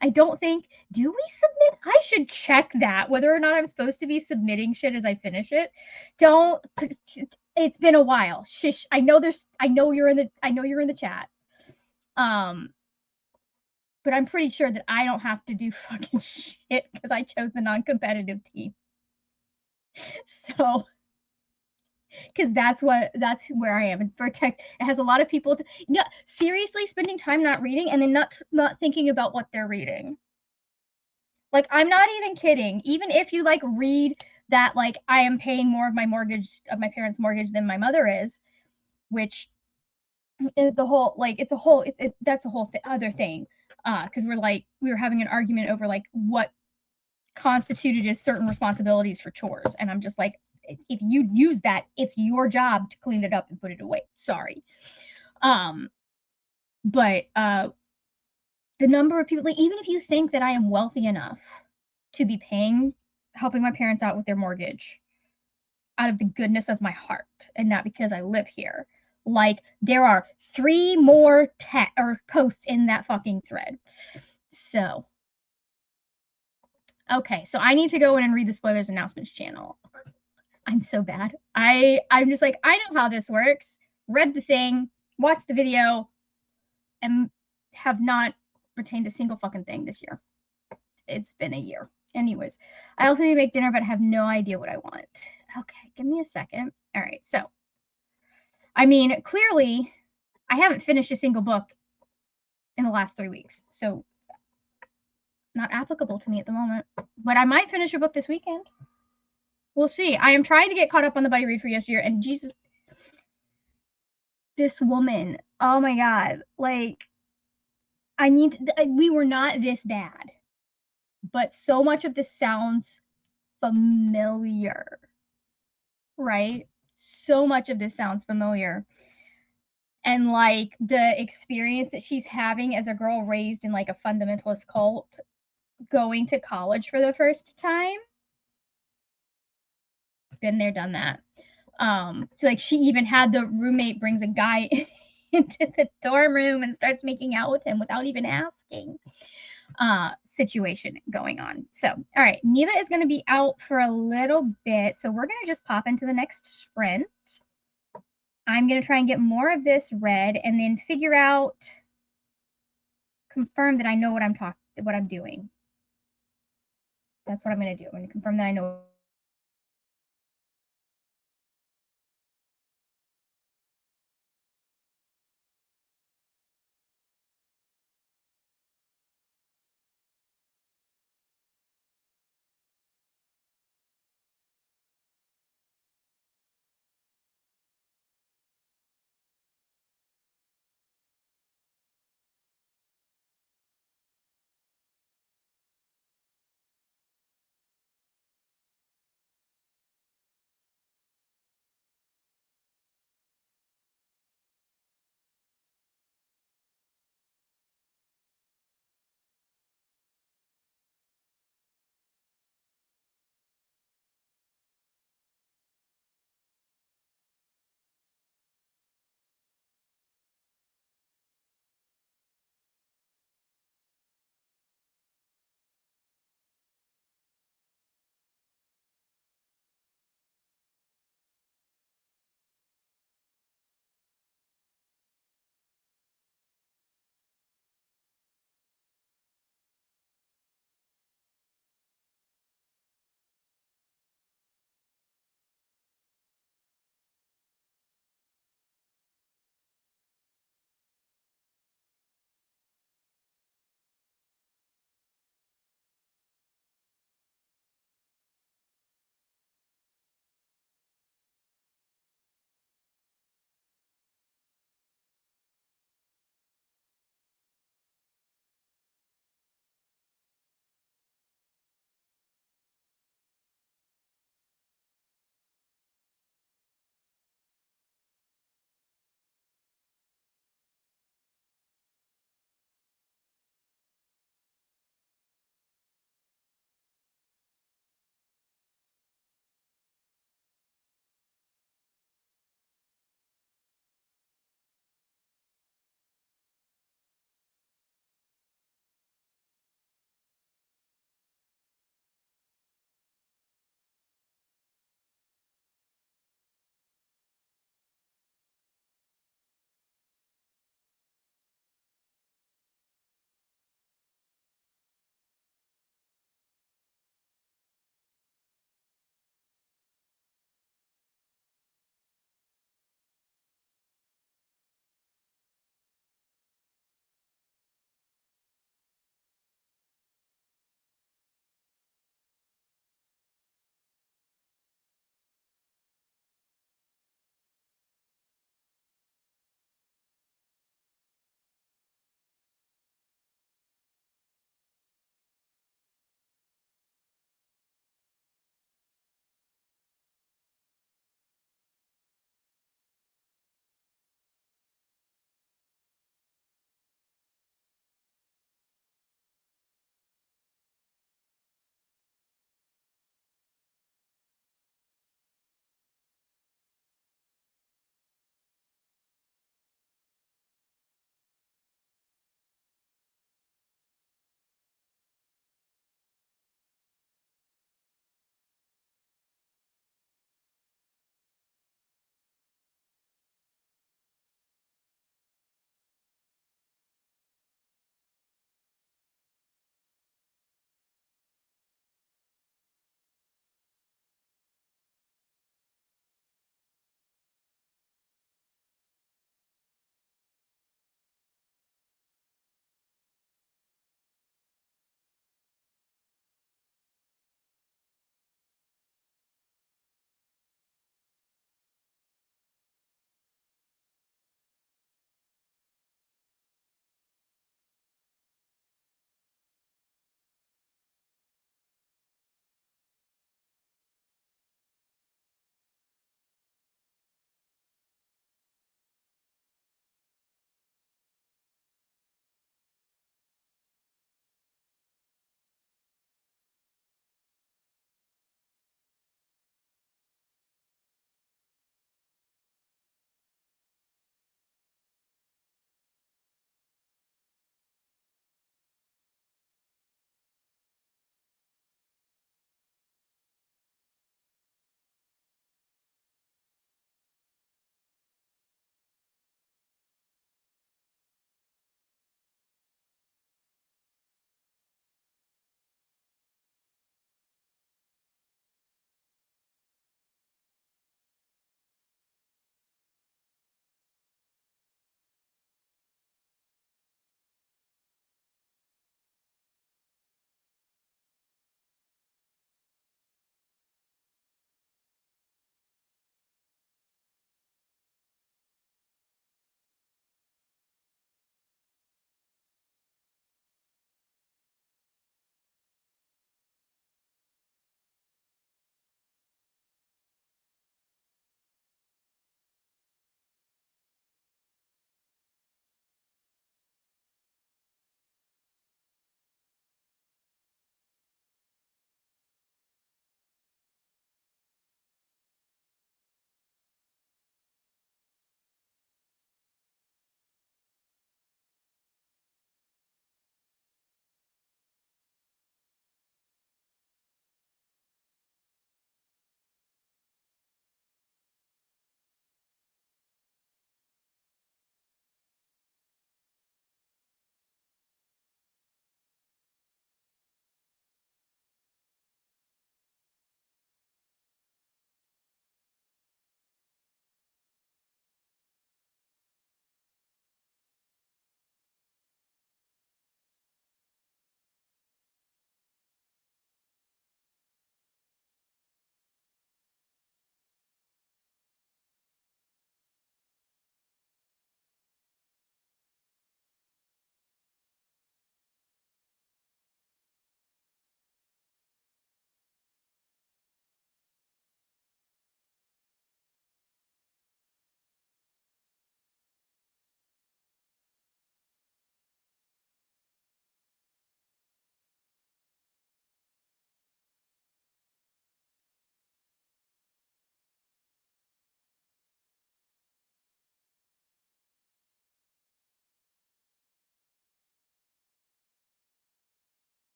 I don't think, do we submit? I should check that, whether or not I'm supposed to be submitting shit as I finish it. It's been a while. Shish. I know you're in the chat. But I'm pretty sure that I don't have to do fucking shit because I chose the non-competitive team. So, because that's where I am. Vertex, it has a lot of people. Seriously, spending time not reading and then not thinking about what they're reading. Like, I'm not even kidding. Even if you like read that, like, I am paying more of my parents' mortgage than my mother is, which is the whole, like, that's a whole other thing. Because we were having an argument over like what constituted as certain responsibilities for chores, and I'm just like, if you use that, it's your job to clean it up and put it away. Sorry. But the number of people, like, even if you think that I am wealthy enough to be helping my parents out with their mortgage out of the goodness of my heart and not because I live here, like, there are 3 more posts in that fucking thread. So, okay, so I need to go in and read the spoilers announcements channel. I'm so bad. I'm just like, I know how this works. Read the thing, watched the video, and have not retained a single fucking thing this year. It's been a year. Anyways, I also need to make dinner, but I have no idea what I want. Okay, give me a second. All right, so, I mean, clearly, I haven't finished a single book in the last 3 weeks, so not applicable to me at the moment. But I might finish a book this weekend. We'll see. I am trying to get caught up on the Buddy Read for yesteryear, and Jesus, this woman, oh my god, like, we were not this bad. but so much of this sounds familiar, right? So much of this sounds familiar. And like the experience that she's having as a girl raised in like a fundamentalist cult, going to college for the first time. Been there, done that. So like she even had the roommate brings a guy into the dorm room and starts making out with him without even asking. Situation going on. So, all right, Neva is going to be out for a little bit, so we're going to just pop into the next sprint. I'm going to try and get more of this read and then figure out, confirm that I know what I'm doing. That's what I'm going to do. I'm going to confirm that I know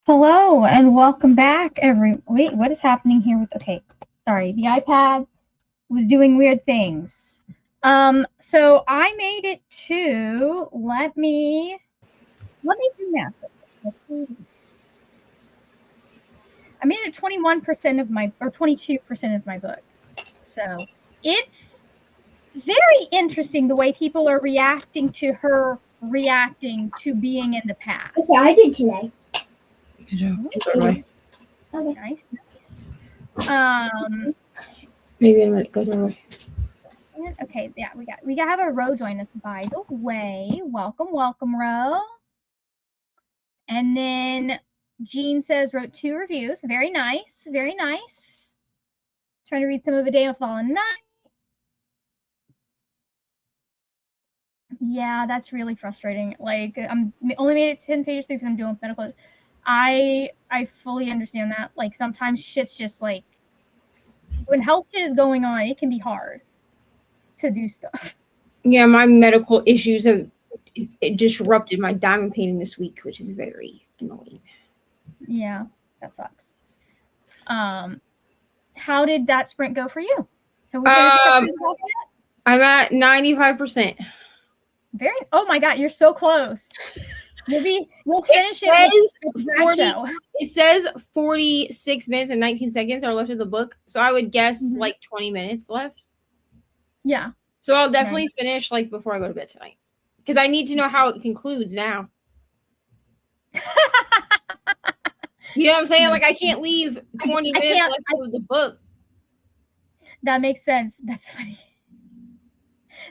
Hello and welcome back, Wait, what is happening here with? Okay, sorry, the iPad was doing weird things. So I made it to. Let me do math. I made it 21% of my, or 22% of my book. So it's very interesting the way people are reacting to her reacting to being in the past. Okay, I did today. Good job. Okay. Nice. Maybe in a minute goes away. Okay, yeah, we got have a Ro join us, by the way. Welcome, Ro. And then Jean says wrote 2 reviews. Very nice, very nice. Trying to read some of A Day of Fallen Night. Yeah, that's really frustrating. Like, I'm only made it 10 pages through because I'm doing medical. I fully understand that. Like, sometimes shit's just like, when health shit is going on, it can be hard to do stuff. Yeah, my medical issues have disrupted my diamond painting this week, which is very annoying. Yeah, that sucks. How did that sprint go for you? Have we finished yet? I'm at 95%. Oh my god, you're so close. Maybe we'll finish it says 46 minutes and 19 seconds are left of the book, so I would guess like 20 minutes left. Yeah. So I'll definitely finish like before I go to bed tonight, because I need to know how it concludes now. You know what I'm saying? Like, I can't leave 20 minutes left of the book. That makes sense. That's funny.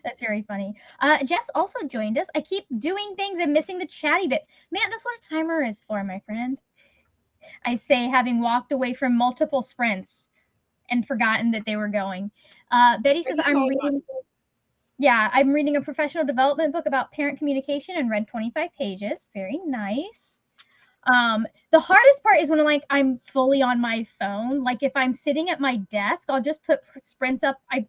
That's very funny. Jess also joined us. I keep doing things and missing the chatty bits. Man, that's what a timer is for, my friend. I say, having walked away from multiple sprints and forgotten that they were going. Betty says, I'm reading a professional development book about parent communication and read 25 pages. Very nice. The hardest part is when I'm fully on my phone. Like, if I'm sitting at my desk, I'll just put sprints up. I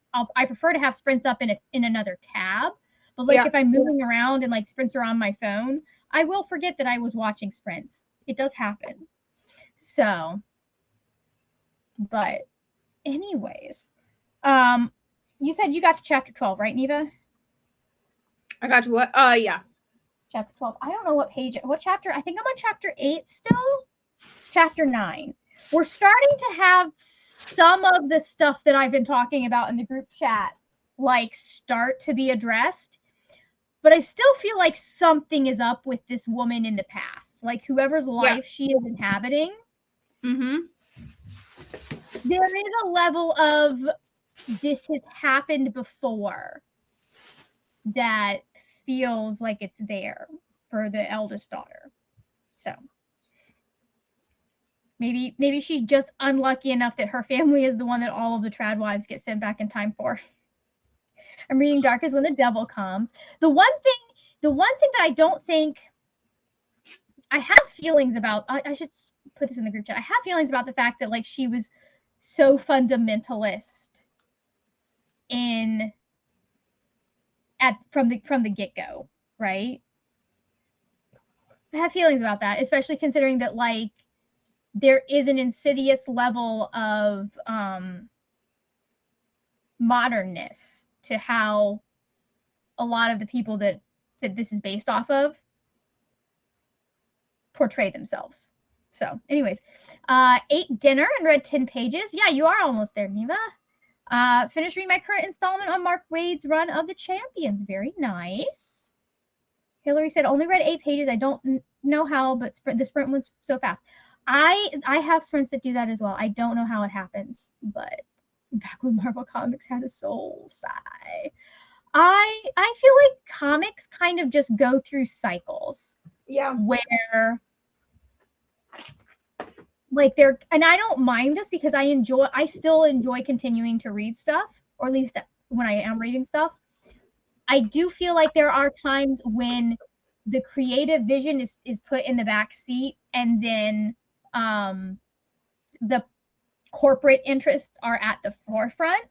prefer to have sprints up in another tab. But like, if I'm moving around and like sprints are on my phone, I will forget that I was watching sprints. It does happen. So, but anyways, you said you got to chapter 12, right, Neva? I got to what? Yeah. Chapter 12. I don't know what chapter. I think I'm on chapter 8 still. Chapter 9. We're starting to have some of the stuff that I've been talking about in the group chat, like, start to be addressed. But I still feel like something is up with this woman in the past. Like, whoever's life she is inhabiting. Mm-hmm. There is a level of, this has happened before, that feels like it's there for the eldest daughter. So maybe she's just unlucky enough that her family is the one that all of the trad wives get sent back in time for. I'm reading Dark is When the Devil Comes. The one thing that I don't think I have feelings about, I should put this in the group chat. I have feelings about the fact that like she was so fundamentalist from the get-go, right? I have feelings about that, especially considering that like there is an insidious level of modernness to how a lot of the people that this is based off of portray themselves. So anyways, ate dinner and read 10 pages. Yeah, you are almost there, Neva. Finished reading my current installment on Mark Waid's run of the Champions. Very nice. Hillary said, only read 8 pages. I don't know how, but the sprint was so fast. I have sprints that do that as well. I don't know how it happens, but back when Marvel Comics had a soul sigh. I feel like comics kind of just go through cycles. Yeah. Where like and I don't mind this because I still enjoy continuing to read stuff, or at least when I am reading stuff. I do feel like there are times when the creative vision is put in the back seat, and then the corporate interests are at the forefront,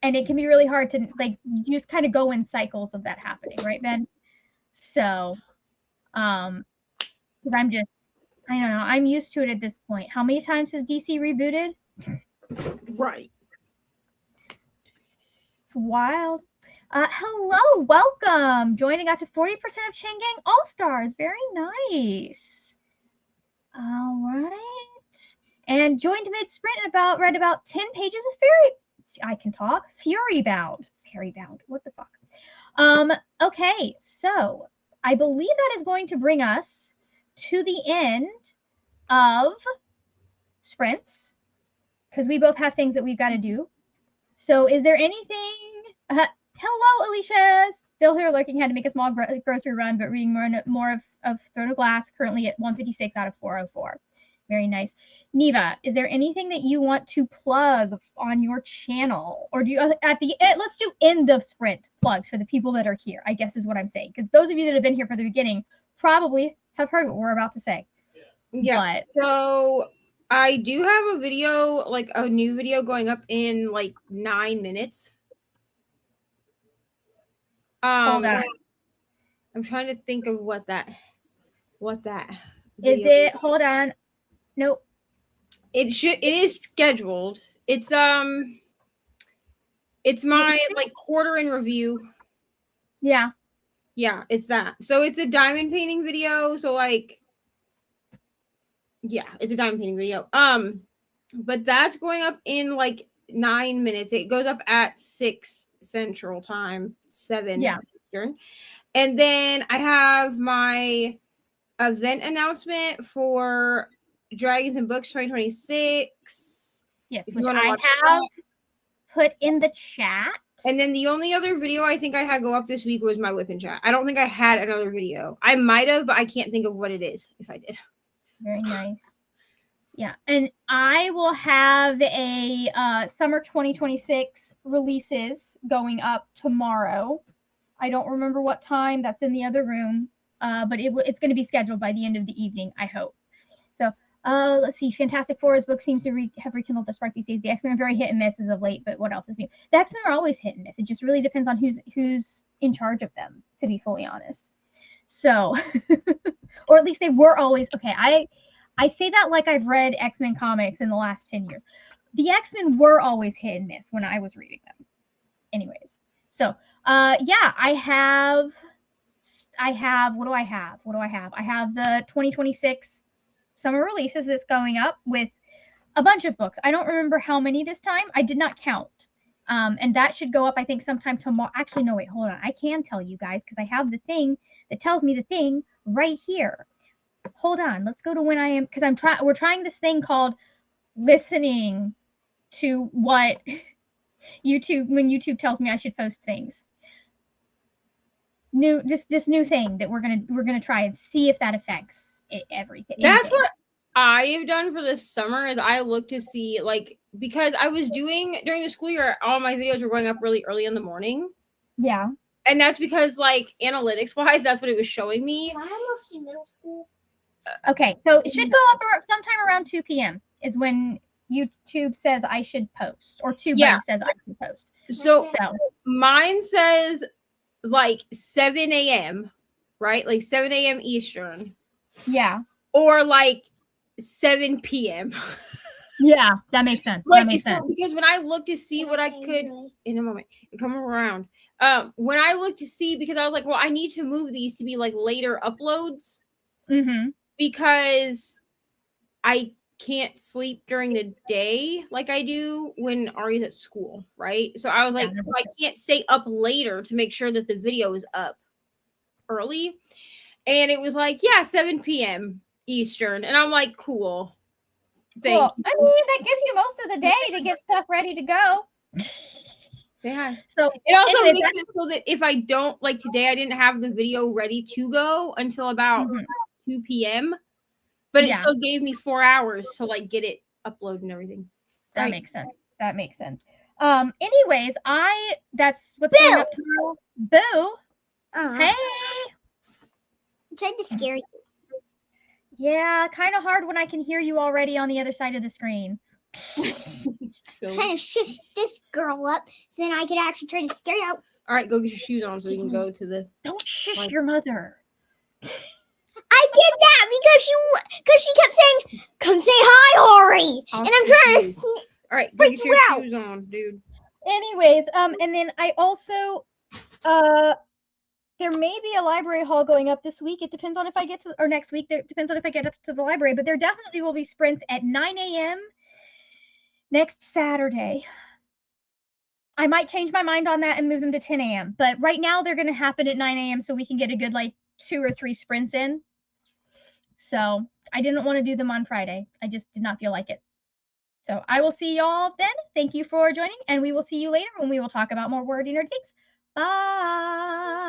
and it can be really hard to like, you just kind of go in cycles of that happening, right, Ben? So I'm just I don't know. I'm used to it at this point. How many times has DC rebooted? Right. It's wild. Hello, welcome. Joining up to 40% of Chain Gang All Stars. Very nice. All right. And joined mid sprint and read about 10 pages of Fury Bound. What the fuck? Okay, so I believe that is going to bring us to the end of sprints, because we both have things that we've got to do. So is there anything? Hello, Alicia. Still here lurking. Had to make a small grocery run, but reading more of Throne of Glass. Currently at 156 out of 404. Very nice. Neva, is there anything that you want to plug on your channel, or do you at the end? Let's do end of sprint plugs for the people that are here, I guess is what I'm saying, because those of you that have been here for the beginning probably have heard what we're about to say. Yeah. But, so I do have a video, like a new video going up in like 9 minutes. Hold on. I'm trying to think of what that is. It hold on. Nope. It is scheduled. It's my like quarter in review. Yeah, it's that. So it's a diamond painting video. So like, yeah, it's a diamond painting video. But that's going up in like 9 minutes. It goes up at 6 Central Time, 7 Eastern. And then I have my event announcement for Dragons and Books 2026. Yes, which I have put in the chat. And then the only other video I think I had go up this week was my whip and chat. I don't think I had another video. I might have, but I can't think of what it is if I did. Very nice. Yeah, and I will have a summer 2026 releases going up tomorrow. I don't remember what time. That's in the other room, but it's going to be scheduled by the end of the evening, I hope. So let's see. Fantastic Four's book seems to have rekindled the spark these days. The X-Men are very hit and miss as of late, but what else is new? The X-Men are always hit and miss. It just really depends on who's in charge of them, to be fully honest. So, or at least they were always okay. I say that like I've read X-Men comics in the last 10 years. The X-Men were always hit and miss when I was reading them. Anyways, so yeah, I have. What do I have? I have the 2026 summer releases that's going up with a bunch of books. I don't remember how many this time. I did not count. And that should go up, I think, sometime tomorrow. Actually, no, wait, hold on. I can tell you guys because I have the thing that tells me the thing right here. Hold on. Let's go to when I am, because we're trying this thing called listening to what when YouTube tells me I should post things. This new thing that we're gonna try and see if that affects everything. That's what I have done for this summer is I look to see, like, because I was doing during the school year, all my videos were going up really early in the morning. Yeah. And that's because, like, analytics wise, that's what it was showing me. I'm almost in middle school. Okay, so it should go up sometime around 2 p.m. is when YouTube says I should post, or TubeBuddy says I should post. So mine says like 7 a.m., right? Like 7 a.m. Eastern. Yeah. Or like 7 p.m. Yeah, that makes sense. Like, that makes sense. Because when I looked to see what I could in a moment, come around. When I looked to see, because I was like, well, I need to move these to be like later uploads. Mm-hmm. Because I can't sleep during the day like I do when Ari's at school, right? So I was like, well, I can't stay up later to make sure that the video is up early. And it was like, yeah, 7 p.m. Eastern. And I'm like, cool. Thank you. I mean, that gives you most of the day to get stuff ready to go. Say hi. So it also makes it so that if I don't, like today, I didn't have the video ready to go until about 2 p.m. But it still gave me 4 hours to like get it uploaded and everything. That makes sense. That makes sense. Anyways, that's what's going up tomorrow. Boo. Hey. I'm trying to scare you. Yeah, kind of hard when I can hear you already on the other side of the screen. Trying to shush this girl up so then I could actually try to scare you out. All right, go get your shoes on so you can go to the. Don't shush your mother. I did that because she kept saying, "Come say hi, Hori," I'll and I'm see trying you. to. All right, go Freak get you your out. shoes on, dude. Anyways, and then I also, there may be a library haul going up this week. It depends on if I get to, or next week. It depends on if I get up to the library, but there definitely will be sprints at 9 a.m. next Saturday. I might change my mind on that and move them to 10 a.m. But right now they're going to happen at 9 a.m. so we can get a good like 2 or 3 sprints in. So I didn't want to do them on Friday. I just did not feel like it. So I will see y'all then. Thank you for joining, and we will see you later when we will talk about more Wordy Nerd Geeks. Bye.